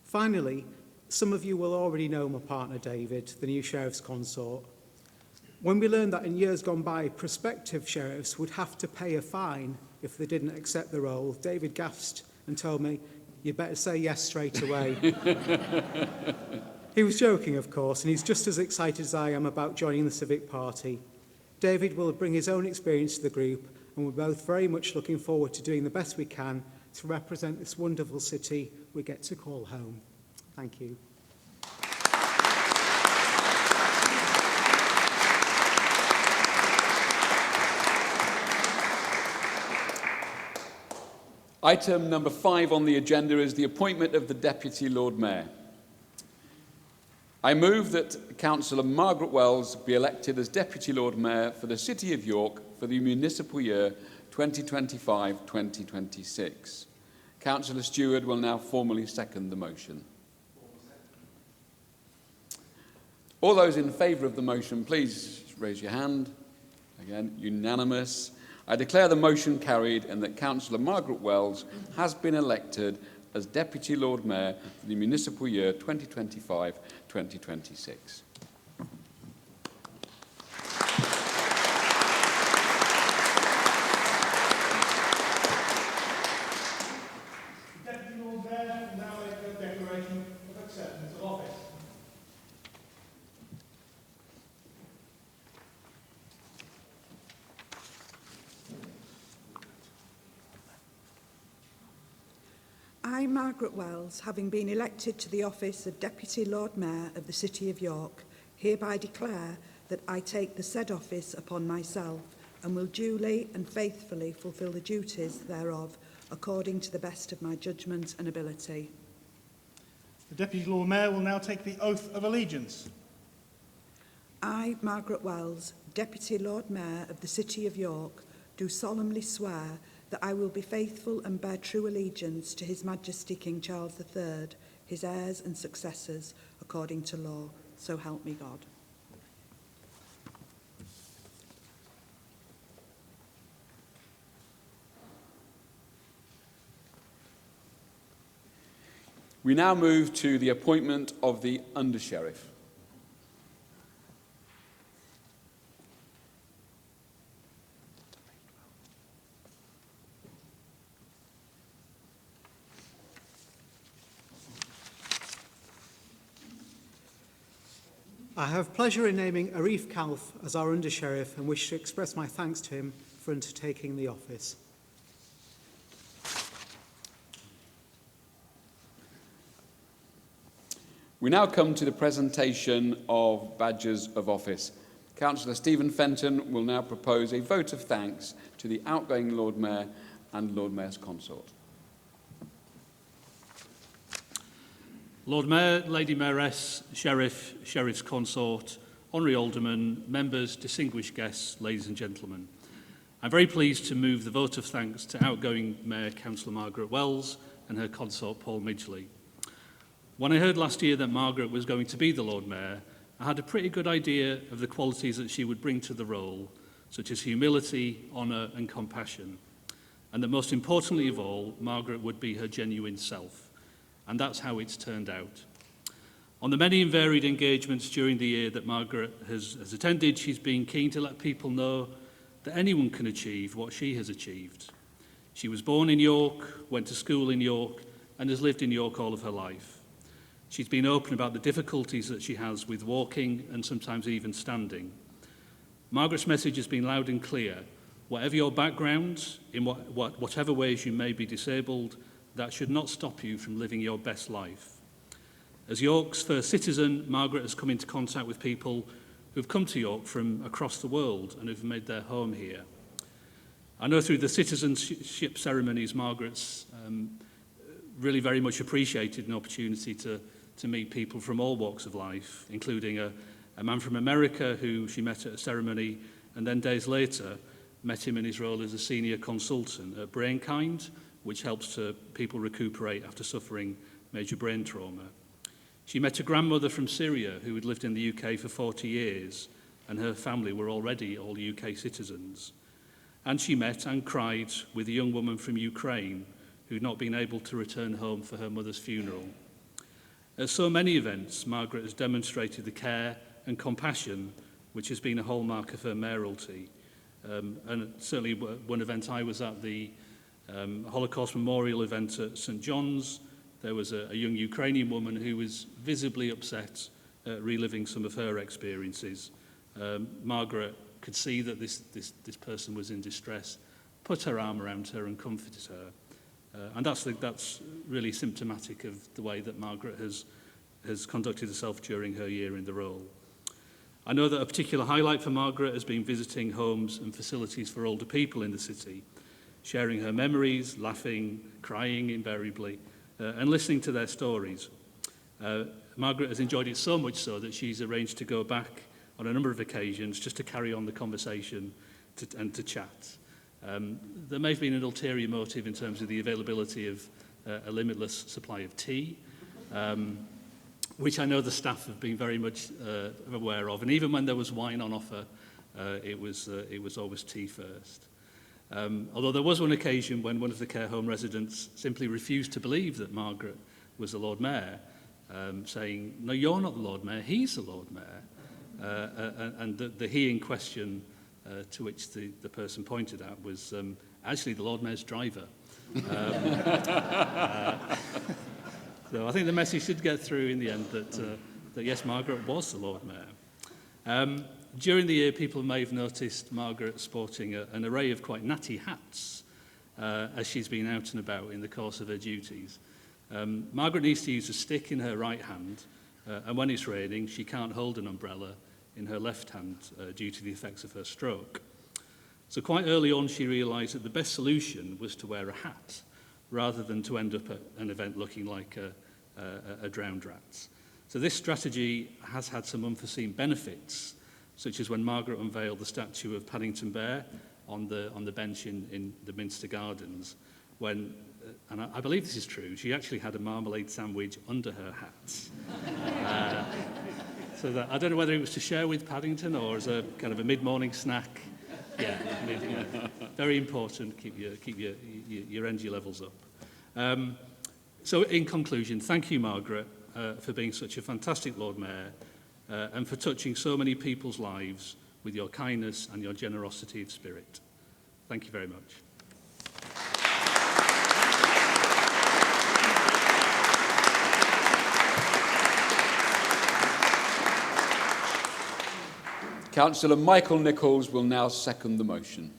Finally, some of you will already know my partner David, the new Sheriff's Consort. When we learned that in years gone by, prospective sheriffs would have to pay a fine if they didn't accept the role, David gasped and told me, "You better say yes straight away." He was joking, of course, and he's just as excited as I am about joining the Civic Party. David will bring his own experience to the group, and we're both very much looking forward to doing the best we can to represent this wonderful city we get to call home. Thank you. Item number 5 on the agenda is the appointment of the Deputy Lord Mayor. I move that Councillor Margaret Wells be elected as Deputy Lord Mayor for the City of York for the municipal year 2025-2026. Councillor Stewart will now formally second the motion. All those in favour of the motion, please raise your hand. Again, unanimous. I declare the motion carried and that Councillor Margaret Wells has been elected as Deputy Lord Mayor for the municipal year 2025-2026. Deputy Lord Mayor will now make a declaration of acceptance of office. I, Margaret Wells, having been elected to the office of Deputy Lord Mayor of the City of York, hereby declare that I take the said office upon myself and will duly and faithfully fulfil the duties thereof according to the best of my judgment and ability. The Deputy Lord Mayor will now take the oath of allegiance. I, Margaret Wells, Deputy Lord Mayor of the City of York, do solemnly swear that I will be faithful and bear true allegiance to His Majesty King Charles III, his heirs and successors, according to law. So help me God. We now move to the appointment of the Under-Sheriff. I have pleasure in naming Arif Kalf as our Under-Sheriff and wish to express my thanks to him for undertaking the office. We now come to the presentation of badges of office. Councillor Stephen Fenton will now propose a vote of thanks to the outgoing Lord Mayor and Lord Mayor's consort. Lord Mayor, Lady Mayoress, Sheriff, Sheriff's Consort, Honorary Aldermen, members, distinguished guests, ladies and gentlemen. I'm very pleased to move the vote of thanks to outgoing Mayor Councillor Margaret Wells and her consort Paul Midgley. When I heard last year that Margaret was going to be the Lord Mayor, I had a pretty good idea of the qualities that she would bring to the role, such as humility, honour and compassion. And that most importantly of all, Margaret would be her genuine self. And that's how it's turned out. On the many and varied engagements during the year that Margaret has attended, she's been keen to let people know that anyone can achieve what she has achieved. She was born in York, went to school in York, and has lived in York all of her life. She's been open about the difficulties that she has with walking and sometimes even standing. Margaret's message has been loud and clear. Whatever your background, in whatever ways you may be disabled, that should not stop you from living your best life. As York's first citizen, Margaret has come into contact with people who've come to York from across the world and who've made their home here. I know through the citizenship ceremonies, Margaret's really very much appreciated an opportunity to meet people from all walks of life, including a man from America who she met at a ceremony and then days later met him in his role as a senior consultant at Brainkind, which helps people recuperate after suffering major brain trauma. She met a grandmother from Syria who had lived in the UK for 40 years, and her family were already all UK citizens. And she met and cried with a young woman from Ukraine who'd not been able to return home for her mother's funeral. At so many events, Margaret has demonstrated the care and compassion which has been a hallmark of her mayoralty. And certainly one event I was at, the Holocaust Memorial event at St. John's, there was a young Ukrainian woman who was visibly upset at reliving some of her experiences. Margaret could see that this person was in distress, put her arm around her and comforted her. And that's really symptomatic of the way that Margaret has conducted herself during her year in the role. I know that a particular highlight for Margaret has been visiting homes and facilities for older people in the city, sharing her memories, laughing, crying invariably, and listening to their stories. Margaret has enjoyed it so much so that she's arranged to go back on a number of occasions just to carry on the conversation and to chat. There may have been an ulterior motive in terms of the availability of a limitless supply of tea, which I know the staff have been very much aware of. And even when there was wine on offer, it was always tea first. Although there was one occasion when one of the care home residents simply refused to believe that Margaret was the Lord Mayor, saying, "No, you're not the Lord Mayor, he's the Lord Mayor." And the he in question, to which the person pointed at, was actually the Lord Mayor's driver. So I think the message did get through in the end that yes, Margaret was the Lord Mayor. During the year, people may have noticed Margaret sporting an array of quite natty hats as she's been out and about in the course of her duties. Margaret needs to use a stick in her right hand, and when it's raining, she can't hold an umbrella in her left hand due to the effects of her stroke. So quite early on, she realised that the best solution was to wear a hat, rather than to end up at an event looking like a drowned rat. So this strategy has had some unforeseen benefits, such as when Margaret unveiled the statue of Paddington Bear on the bench in the Minster Gardens, when, and I believe this is true, she actually had a marmalade sandwich under her hat. So that, I don't know whether it was to share with Paddington or as a kind of a mid-morning snack. Yeah, very important. Keep your energy levels up. So, in conclusion, thank you, Margaret, for being such a fantastic Lord Mayor and for touching so many people's lives with your kindness and your generosity of spirit. Thank you very much. Councillor Michael Nichols will now second the motion.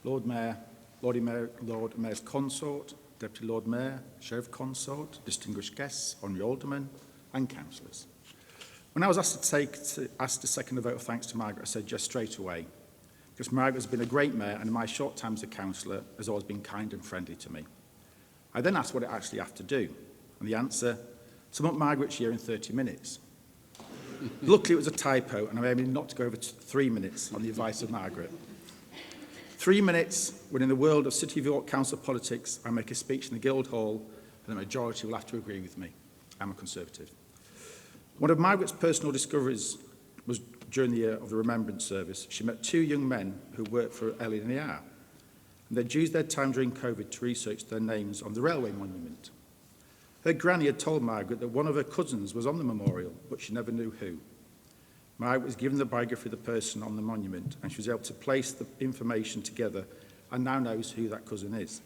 Lord Mayor, Lord Mayor's Consort, Deputy Lord Mayor, Sheriff Consort, distinguished guests, honorary aldermen and councillors. When I was asked to second a vote of thanks to Margaret, I said yes straight away, because Margaret has been a great mayor and in my short time as a councillor has always been kind and friendly to me. I then asked what I actually have to do, and the answer, sum up Margaret's year in 30 minutes. Luckily it was a typo and I'm aiming not to go over 3 minutes on the advice of Margaret. 3 minutes when in the world of City of York Council politics I make a speech in the Guildhall and the majority will have to agree with me. I'm a Conservative. One of Margaret's personal discoveries was during the year of the Remembrance Service. She met 2 young men who worked for LNER, and they'd used their time during COVID to research their names on the railway monument. Her granny had told Margaret that one of her cousins was on the memorial, but she never knew who. Margaret was given the biography of the person on the monument, and she was able to place the information together and now knows who that cousin is,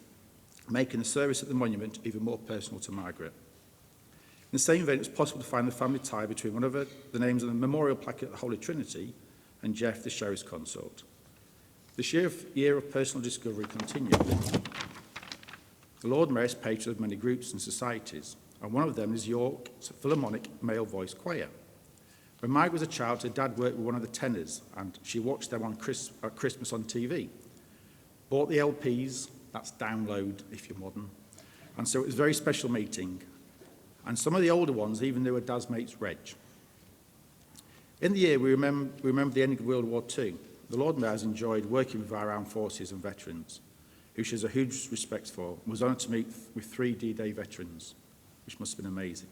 making the service at the monument even more personal to Margaret. In the same vein, it was possible to find the family tie between one of the names on the memorial plaque at the Holy Trinity and Jeff, the Sheriff's Consort. This year of personal discovery continued. The Lord Mayor is patron of many groups and societies, and one of them is York's Philharmonic Male Voice Choir. When Margaret was a child, her dad worked with one of the tenors, and she watched them at Christmas on TV. Bought the LPs, that's download if you're modern, and so it was a very special meeting. and some of the older ones even knew her dad's mate's reg. In the year, we remember the end of World War II. The Lord Mayor has enjoyed working with our armed forces and veterans, who she has a huge respect for, and was honoured to meet with 3 D-Day veterans, which must have been amazing.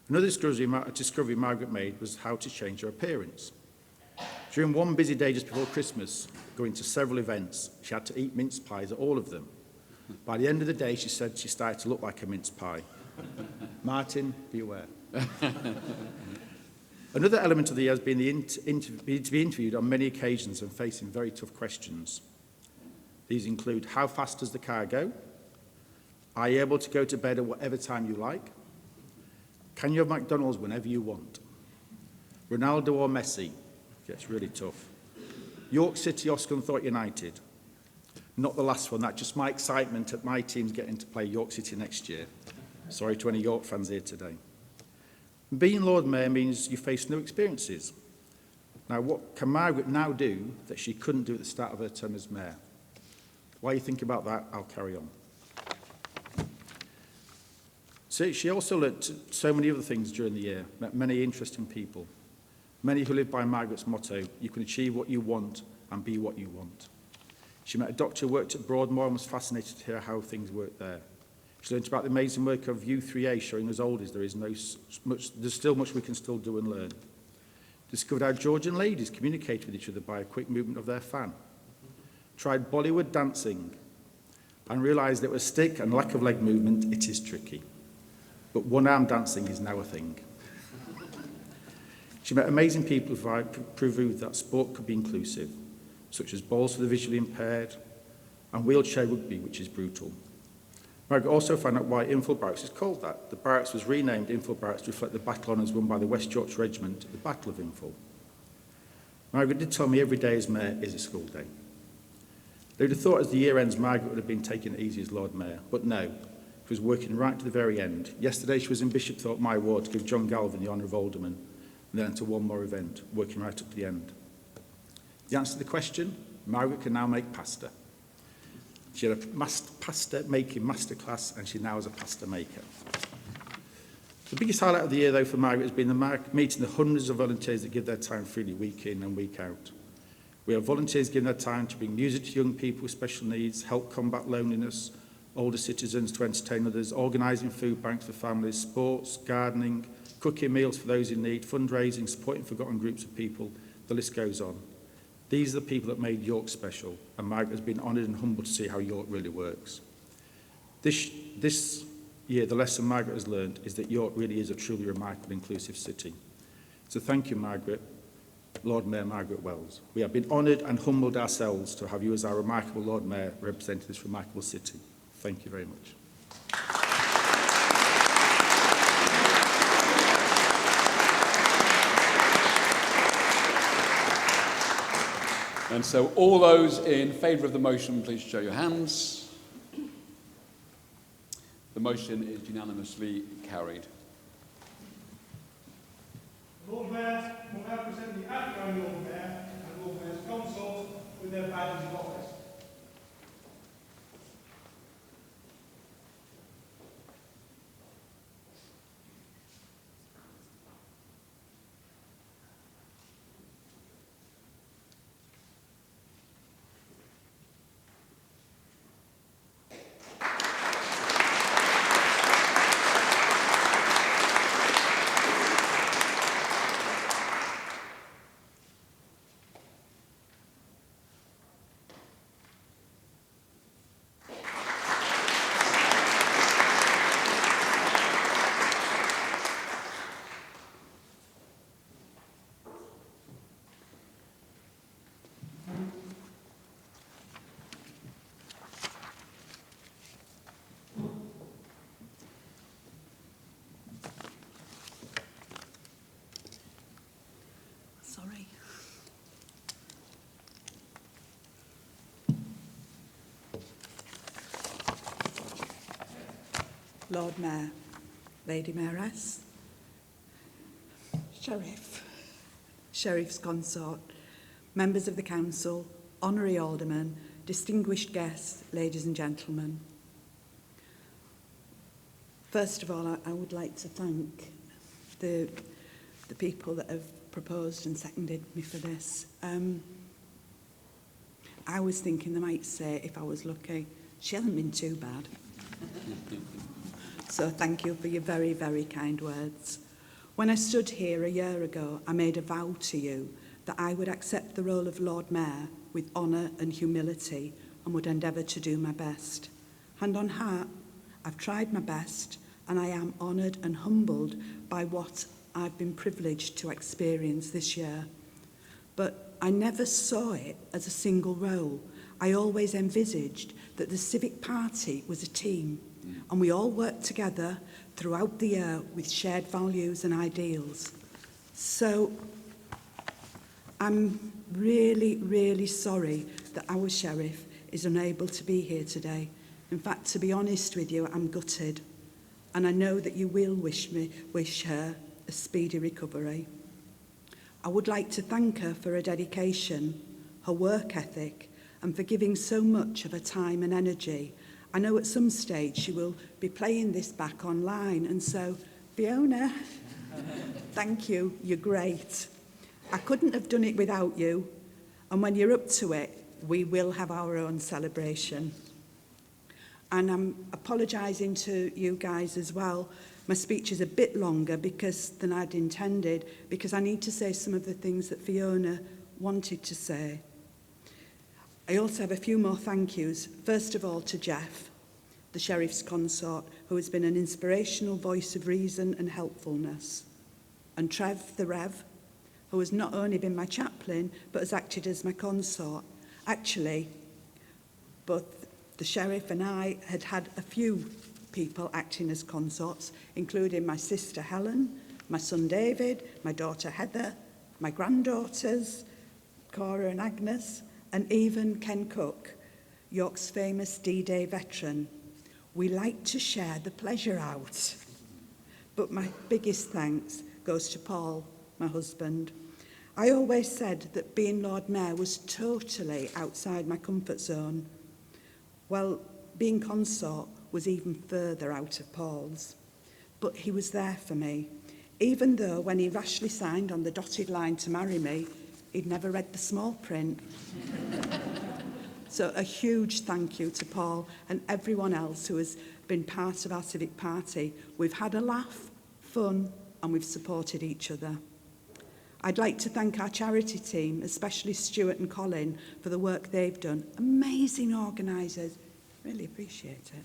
Another discovery Margaret made was how to change her appearance. During one busy day just before Christmas, going to several events, she had to eat mince pies at all of them. By the end of the day, she said she started to look like a mince pie. Martin, be aware. Another element of the year has been to be interviewed on many occasions and facing very tough questions. These include, how fast does the car go? Are you able to go to bed at whatever time you like? Can you have McDonald's whenever you want? Ronaldo or Messi? Gets really tough. York City or Scunthorpe United? Not the last one, that's just my excitement at my team's getting to play York City next year. Sorry to any York fans here today. Being Lord Mayor means you face new experiences. Now, what can Margaret now do that she couldn't do at the start of her term as Mayor? While you think about that, I'll carry on. So she also learnt so many other things during the year, met many interesting people, many who live by Margaret's motto, you can achieve what you want and be what you want. She met a doctor who worked at Broadmoor and was fascinated to hear how things work there. She learnt about the amazing work of U3A, showing us oldies there's still much we can still do and learn. Discovered how Georgian ladies communicate with each other by a quick movement of their fan. Tried Bollywood dancing and realised that with stick and lack of leg movement, it is tricky. But one-arm dancing is now a thing. She met amazing people who proved that sport could be inclusive, such as balls for the visually impaired and wheelchair rugby, which is brutal. Margaret also found out why Infil Barracks is called that. The barracks was renamed Infil Barracks to reflect the battle honours won by the West Yorkshire Regiment at the Battle of Infil. Margaret did tell me every day as Mayor is a school day. They would have thought as the year ends Margaret would have been taking it easy as Lord Mayor, but no, she was working right to the very end. Yesterday she was in Bishopthorpe, my ward, to give John Galvin the honour of Alderman, and then to one more event, working right up to the end. The answer to the question, Margaret can now make pasta. She had a pasta making masterclass and she now is a pasta maker. The biggest highlight of the year though for Margaret has been meeting the hundreds of volunteers that give their time freely week in and week out. We have volunteers giving their time to bring music to young people with special needs, help combat loneliness, older citizens to entertain others, organising food banks for families, sports, gardening, cooking meals for those in need, fundraising, supporting forgotten groups of people, the list goes on. These are the people that made York special, and Margaret has been honoured and humbled to see how York really works. This year, the lesson Margaret has learned is that York really is a truly remarkable, inclusive city. So thank you, Margaret, Lord Mayor Margaret Wells. We have been honoured and humbled ourselves to have you as our remarkable Lord Mayor representing this remarkable city. Thank you very much. And so all those in favour of the motion, please show your hands. The motion is unanimously carried. The Lord Mayor will now present the outgoing Lord Mayor and Lord Mayor's consort with their badges of office. Sorry. Lord Mayor, Lady Mayoress, Sheriff, Sheriff's Consort, members of the Council, Honorary Aldermen, distinguished guests, ladies and gentlemen. First of all, I would like to thank the people that have proposed and seconded me for this. I was thinking they might say, if I was lucky, she hasn't been too bad. So thank you for your very, very kind words. When I stood here a year ago, I made a vow to you that I would accept the role of Lord Mayor with honour and humility and would endeavour to do my best. Hand on heart, I've tried my best and I am honoured and humbled by what I've been privileged to experience this year. But I never saw it as a single role. I always envisaged that the civic party was a team and we all worked together throughout the year with shared values and ideals. So I'm really, really sorry that our sheriff is unable to be here today. In fact, to be honest with you, I'm gutted. And I know that you will wish her a speedy recovery. I would like to thank her for her dedication, her work ethic, and for giving so much of her time and energy. I know at some stage she will be playing this back online, and so, Fiona, thank you, you're great. I couldn't have done it without you, and when you're up to it, we will have our own celebration. And I'm apologising to you guys as well. My speech is a bit longer than I'd intended, because I need to say some of the things that Fiona wanted to say. I also have a few more thank yous. First of all to Jeff, the Sheriff's Consort, who has been an inspirational voice of reason and helpfulness. And Trev, the Rev, who has not only been my chaplain, but has acted as my consort. Actually, both the Sheriff and I had a few people acting as consorts, including my sister Helen, my son David, my daughter Heather, my granddaughters, Cora and Agnes, and even Ken Cook, York's famous D-Day veteran. We like to share the pleasure out. But my biggest thanks goes to Paul, my husband. I always said that being Lord Mayor was totally outside my comfort zone. Well, being consort was even further out of Paul's. But he was there for me, even though when he rashly signed on the dotted line to marry me, he'd never read the small print. So a huge thank you to Paul and everyone else who has been part of our civic party. We've had a laugh, fun, and we've supported each other. I'd like to thank our charity team, especially Stuart and Colin, for the work they've done. Amazing organisers. Really appreciate it.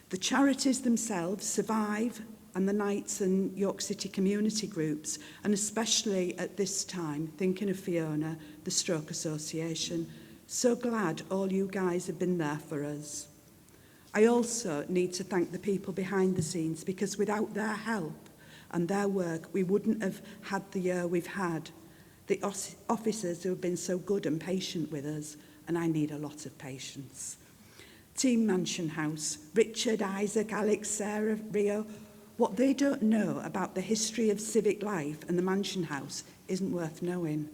The charities themselves, Survive, and the Knights and York City community groups, and especially at this time, thinking of Fiona, the Stroke Association. So glad all you guys have been there for us. I also need to thank the people behind the scenes, because without their help and their work, we wouldn't have had the year we've had. The officers who have been so good and patient with us, and I need a lot of patience. Team Mansion House, Richard, Isaac, Alex, Sarah, Rio. What they don't know about the history of civic life and the Mansion House isn't worth knowing.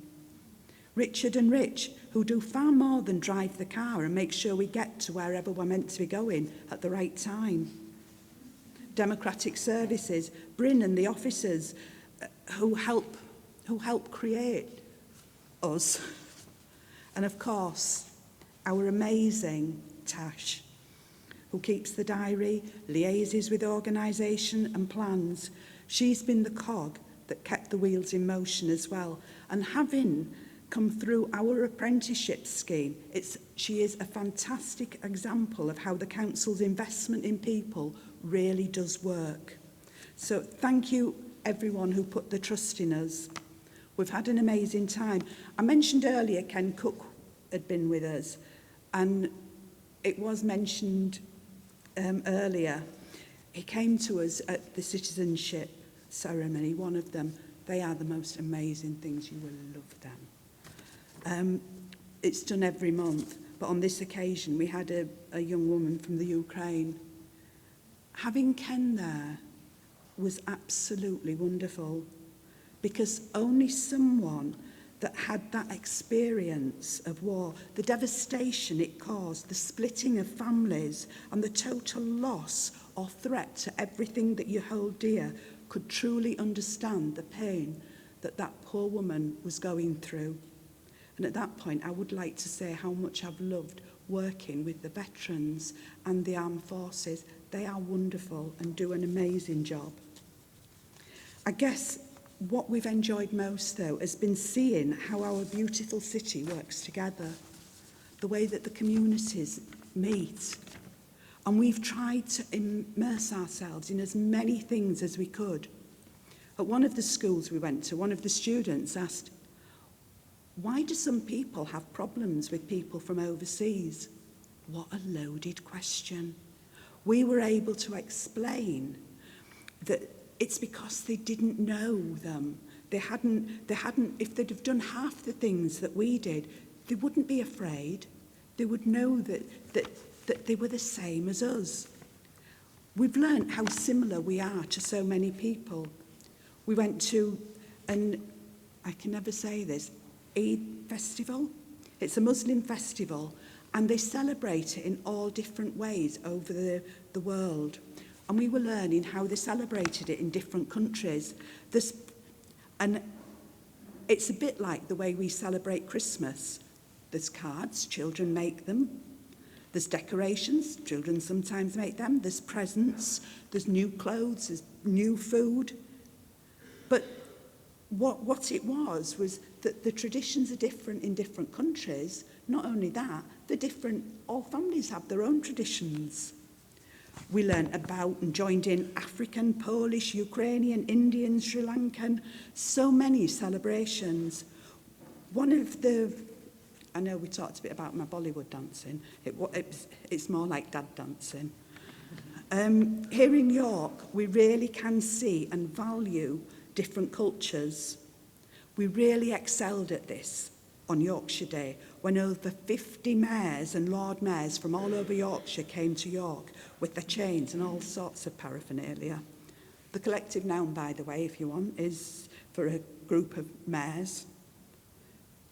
Richard and Rich, who do far more than drive the car and make sure we get to wherever we're meant to be going at the right time. Democratic Services, Bryn and the officers who help create us. And of course, our amazing Tash, who keeps the diary, liaises with organisation and plans. She's been the cog that kept the wheels in motion as well. And having come through our apprenticeship scheme, she is a fantastic example of how the council's investment in people really does work. So thank you everyone who put the trust in us. We've had an amazing time. I mentioned earlier Ken Cook had been with us, and it was mentioned earlier. He came to us at the citizenship ceremony, one of them. They are the most amazing things. You will love them. It's done every month, but on this occasion we had a young woman from the Ukraine. Having Ken there was absolutely wonderful, because only someone that had that experience of war, the devastation it caused, the splitting of families, and the total loss or threat to everything that you hold dear, could truly understand the pain that that poor woman was going through. And at that point, I would like to say how much I've loved working with the veterans and the armed forces. They are wonderful and do an amazing job. I guess what we've enjoyed most, though, has been seeing how our beautiful city works together, the way that the communities meet. And we've tried to immerse ourselves in as many things as we could. At one of the schools we went to, one of the students asked, "Why do some people have problems with people from overseas?" What a loaded question. We were able to explain that it's because they didn't know them. They hadn't, if they'd have done half the things that we did, they wouldn't be afraid. They would know that they were the same as us. We've learnt how similar we are to so many people. We went to an, I can never say this, Eid festival. It's a Muslim festival, and they celebrate it in all different ways over the world. And we were learning how they celebrated it in different countries. And it's a bit like the way we celebrate Christmas. There's cards, children make them. There's decorations, children sometimes make them. There's presents, there's new clothes, there's new food. But what it was that the traditions are different in different countries. Not only that, they're different, all families have their own traditions. We learnt about and joined in African, Polish, Ukrainian, Indian, Sri Lankan, so many celebrations. One of the, I know we talked a bit about my Bollywood dancing, it's more like dad dancing. Here in York, we really can see and value different cultures. We really excelled at this on Yorkshire Day, when over 50 mayors and Lord Mayors from all over Yorkshire came to York with their chains and all sorts of paraphernalia. The collective noun, by the way, if you want, is for a group of mayors,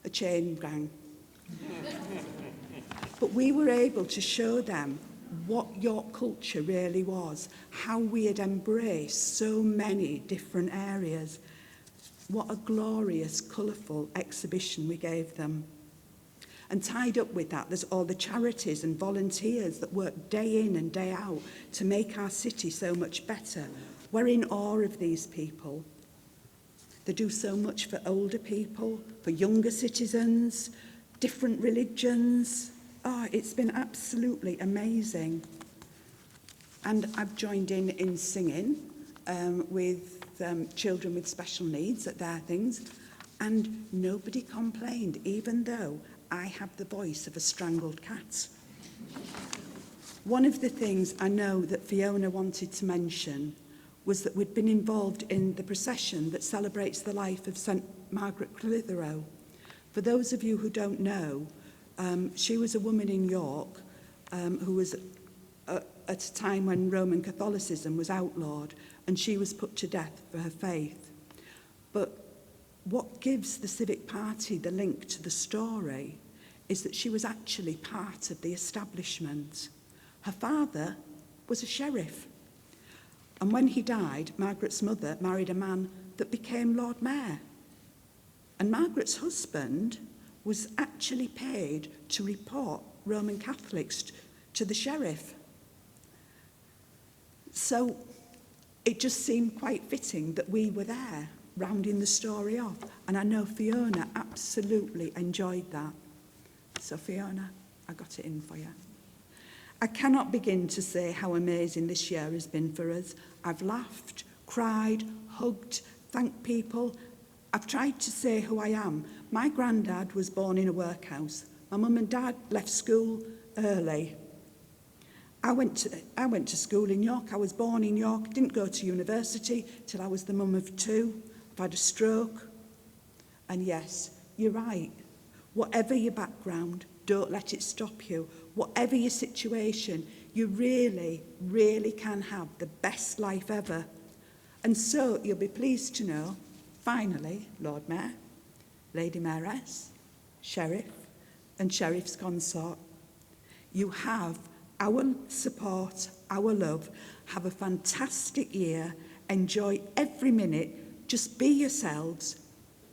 a chain gang. But we were able to show them what York culture really was, how we had embraced so many different areas. What a glorious, colourful exhibition we gave them. And tied up with that, there's all the charities and volunteers that work day in and day out to make our city so much better. We're in awe of these people. They do so much for older people, for younger citizens, different religions. Oh, it's been absolutely amazing. And I've joined in singing with children with special needs at their things, and nobody complained, even though I have the voice of a strangled cat. One of the things I know that Fiona wanted to mention was that we'd been involved in the procession that celebrates the life of St. Margaret Clitheroe. For those of you who don't know, she was a woman in York who was at a time when Roman Catholicism was outlawed, and she was put to death for her faith. But what gives the Civic Party the link to the story is that she was actually part of the establishment. Her father was a sheriff. And when he died, Margaret's mother married a man that became Lord Mayor. And Margaret's husband was actually paid to report Roman Catholics to the sheriff. So it just seemed quite fitting that we were there, rounding the story off. And I know Fiona absolutely enjoyed that. So Fiona, I got it in for you. I cannot begin to say how amazing this year has been for us. I've laughed, cried, hugged, thanked people. I've tried to say who I am. My granddad was born in a workhouse. My mum and dad left school early. I went to school in York. I was born in York, didn't go to university till I was the mum of 2. I've had a stroke. And yes, you're right. Whatever your background, don't let it stop you. Whatever your situation, you really, really can have the best life ever. And so you'll be pleased to know, finally, Lord Mayor, Lady Mayoress, Sheriff and Sheriff's Consort. You have our support, our love. Have a fantastic year. Enjoy every minute. Just be yourselves.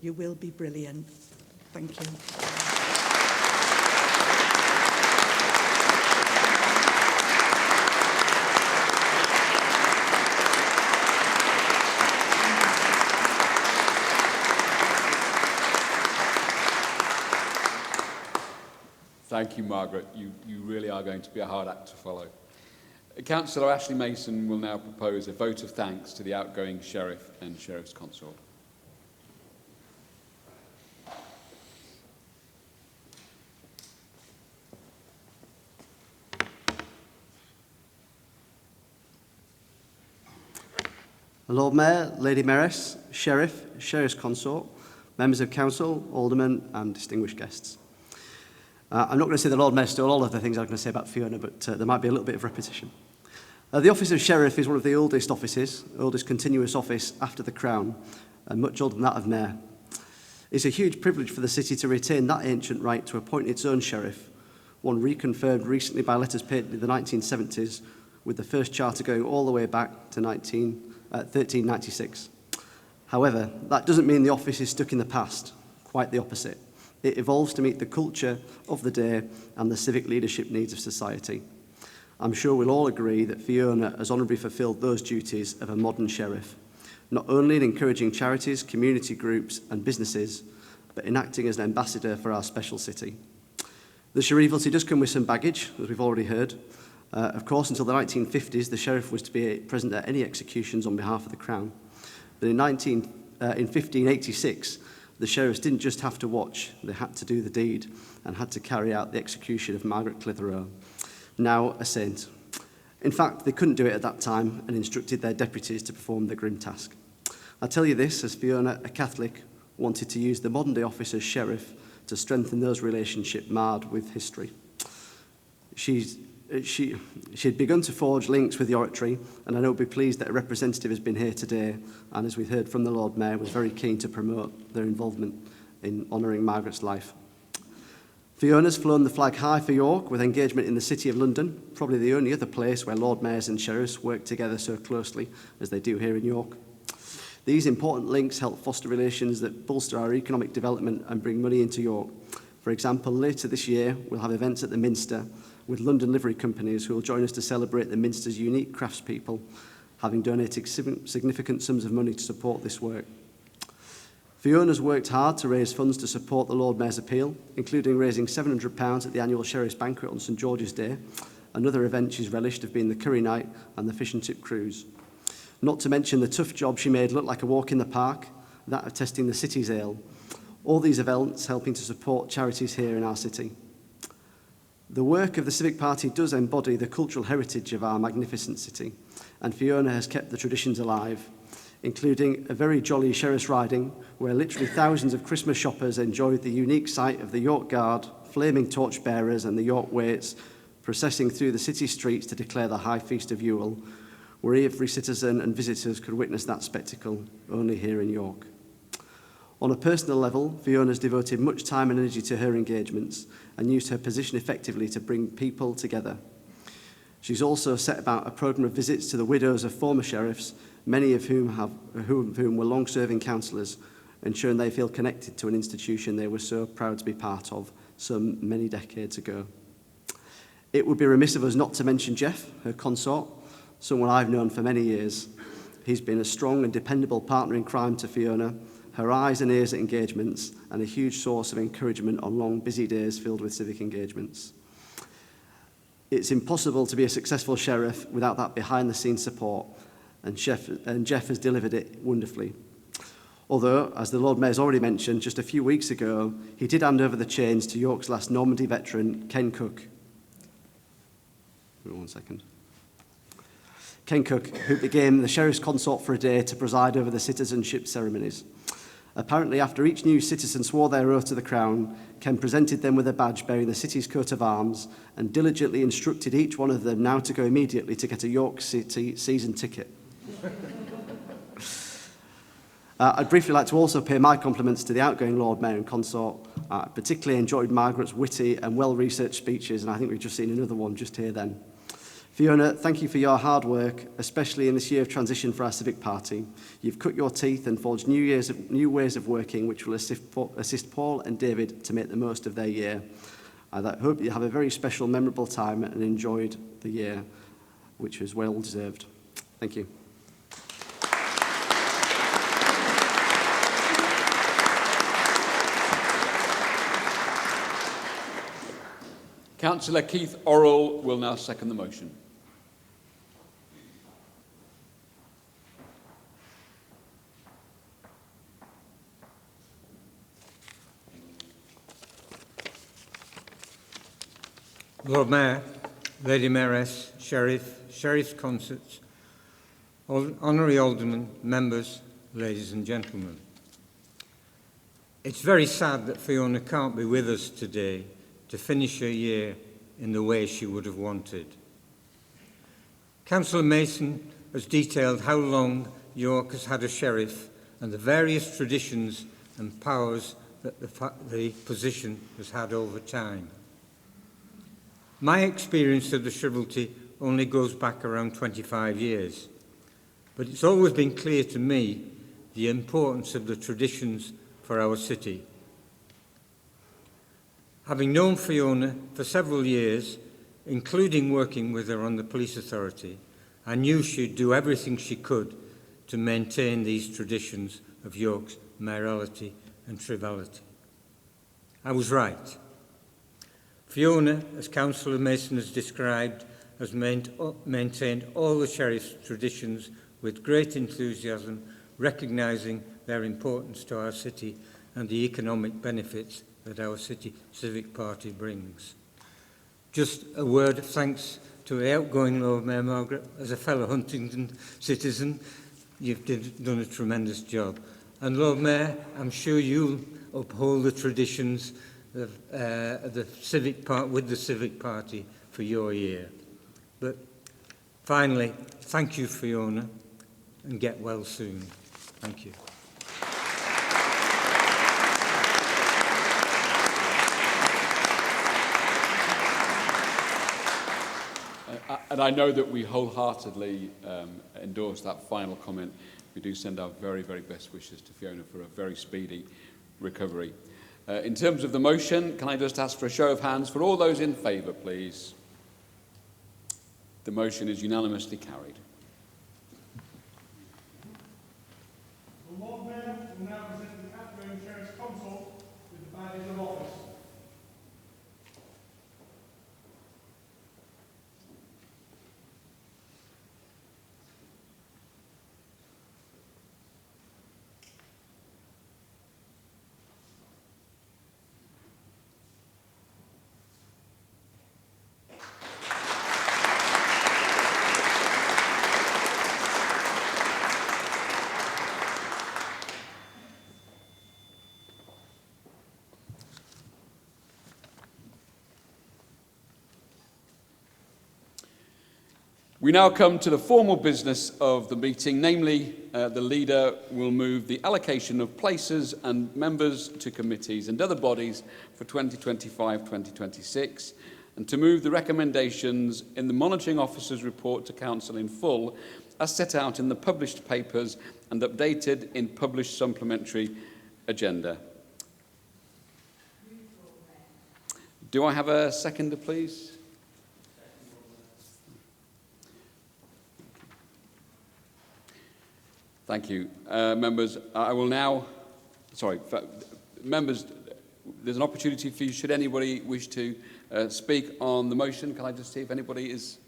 You will be brilliant. Thank you. Thank you, Margaret. You really are going to be a hard act to follow. Councillor Ashley Mason will now propose a vote of thanks to the outgoing Sheriff and Sheriff's Consort. Lord Mayor, Lady Mayoress, Sheriff, Sheriff's Consort, members of Council, Aldermen and distinguished guests. I'm not going to say the Lord Mayor stole all of the things I was going to say about Fiona, but there might be a little bit of repetition. The office of Sheriff is one of the oldest offices, oldest continuous office after the Crown, and much older than that of Mayor. It's a huge privilege for the city to retain that ancient right to appoint its own Sheriff, one reconfirmed recently by letters patent in the 1970s, with the first charter going all the way back to 1396. However, that doesn't mean the office is stuck in the past, quite the opposite. It evolves to meet the culture of the day and the civic leadership needs of society. I'm sure we'll all agree that Fiona has honourably fulfilled those duties of a modern sheriff, not only in encouraging charities, community groups and businesses, but in acting as an ambassador for our special city. The sheriffalty does come with some baggage, as we've already heard. Of course, until the 1950s, the sheriff was to be present at any executions on behalf of the Crown. But in 1586, the sheriffs didn't just have to watch, they had to do the deed and had to carry out the execution of Margaret Clitheroe, now a saint. In fact, they couldn't do it at that time and instructed their deputies to perform the grim task. I tell you this as Fiona, a Catholic, wanted to use the modern day office as sheriff to strengthen those relationships marred with history. She had begun to forge links with the oratory, and I know we'll be pleased that a representative has been here today, and as we've heard from the Lord Mayor, was very keen to promote their involvement in honouring Margaret's life. Fiona's flown the flag high for York with engagement in the City of London, probably the only other place where Lord Mayors and Sheriffs work together so closely as they do here in York. These important links help foster relations that bolster our economic development and bring money into York. For example, later this year, we'll have events at the Minster with London livery companies who will join us to celebrate the Minster's unique craftspeople, having donated significant sums of money to support this work. Fiona's worked hard to raise funds to support the Lord Mayor's appeal, including raising £700 at the annual Sheriff's Banquet on St George's Day. Another event she's relished have been the Curry Night and the Fish and Chip Cruise. Not to mention the tough job she made look like a walk in the park, that of testing the city's ale. All these events helping to support charities here in our city. The work of the Civic Party does embody the cultural heritage of our magnificent city, and Fiona has kept the traditions alive, including a very jolly Sheriff's riding, where literally thousands of Christmas shoppers enjoyed the unique sight of the York Guard, flaming torch bearers and the York Waits processing through the city streets to declare the High Feast of Yule, where every citizen and visitors could witness that spectacle only here in York. On a personal level, Fiona's devoted much time and energy to her engagements and used her position effectively to bring people together. She's also set about a programme of visits to the widows of former sheriffs, many of whom were long-serving councillors, ensuring they feel connected to an institution they were so proud to be part of so many decades ago. It would be remiss of us not to mention Jeff, her consort, someone I've known for many years. He's been a strong and dependable partner in crime to Fiona, her eyes and ears at engagements, and a huge source of encouragement on long, busy days filled with civic engagements. It's impossible to be a successful sheriff without that behind-the-scenes support, and Jeff has delivered it wonderfully. Although, as the Lord Mayor's already mentioned, just a few weeks ago, he did hand over the chains to York's last Normandy veteran, Ken Cook. Ken Cook, who became the Sheriff's Consort for a day to preside over the citizenship ceremonies. Apparently, after each new citizen swore their oath to the Crown, Ken presented them with a badge bearing the city's coat of arms and diligently instructed each one of them now to go immediately to get a York City season ticket. I'd briefly like to also pay my compliments to the outgoing Lord Mayor and Consort. I particularly enjoyed Margaret's witty and well-researched speeches, and I think we've just seen another one just here then. Fiona, thank you for your hard work, especially in this year of transition for our civic party. You've cut your teeth and forged new ways of working, which will assist Paul and David to make the most of their year. I hope you have a very special, memorable time and enjoyed the year, which was well deserved. Thank you. Councillor Keith Orrell will now second the motion. Lord Mayor, Lady Mayoress, Sheriff's Consorts, Honorary Aldermen, members, ladies and gentlemen. It's very sad that Fiona can't be with us today to finish her year in the way she would have wanted. Councillor Mason has detailed how long York has had a sheriff and the various traditions and powers that the position has had over time. My experience of the chivalry only goes back around 25 years, but it's always been clear to me the importance of the traditions for our city. Having known Fiona for several years, including working with her on the police authority, I knew she'd do everything she could to maintain these traditions of York's mayoralty and trivality. I was right. Fiona, as Councillor Mason has described, has maintained all the sheriff's traditions with great enthusiasm, recognising their importance to our city and the economic benefits that our city civic party brings. Just a word of thanks to the outgoing Lord Mayor Margaret. As a fellow Huntingdon citizen, you've done a tremendous job. And Lord Mayor, I'm sure you'll uphold the traditions of the civic with the civic party for your year. But finally, thank you, Fiona, and get well soon. Thank you. And I know that we wholeheartedly endorse that final comment. We do send our very, very best wishes to Fiona for a very speedy recovery. In terms of the motion, can I just ask for a show of hands for all those in favour, please? The motion is unanimously carried. The Lord Mayor will now present the outgoing Sheriff's Consort with the badges of office. We now come to the formal business of the meeting, namely the leader will move the allocation of places and members to committees and other bodies for 2025-2026 and to move the recommendations in the monitoring officer's report to council in full as set out in the published papers and updated in published supplementary agenda. Do I have a seconder, please? Thank you. Members, I will now... members, there's an opportunity for you, should anybody wish to speak on the motion. Can I just see if anybody is...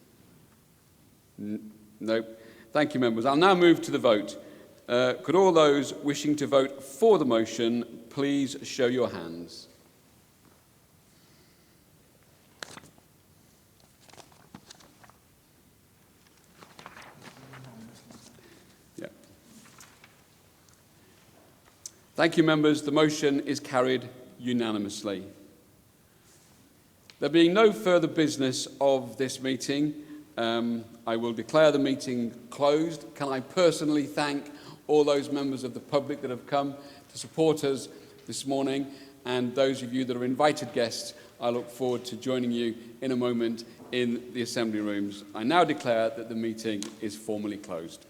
No. Thank you, members. I'll now move to the vote. Could all those wishing to vote for the motion please show your hands? Thank you, members. The motion is carried unanimously. There being no further business of this meeting, I will declare the meeting closed. Can I personally thank all those members of the public that have come to support us this morning, and those of you that are invited guests. I look forward to joining you in a moment in the assembly rooms. I now declare that the meeting is formally closed.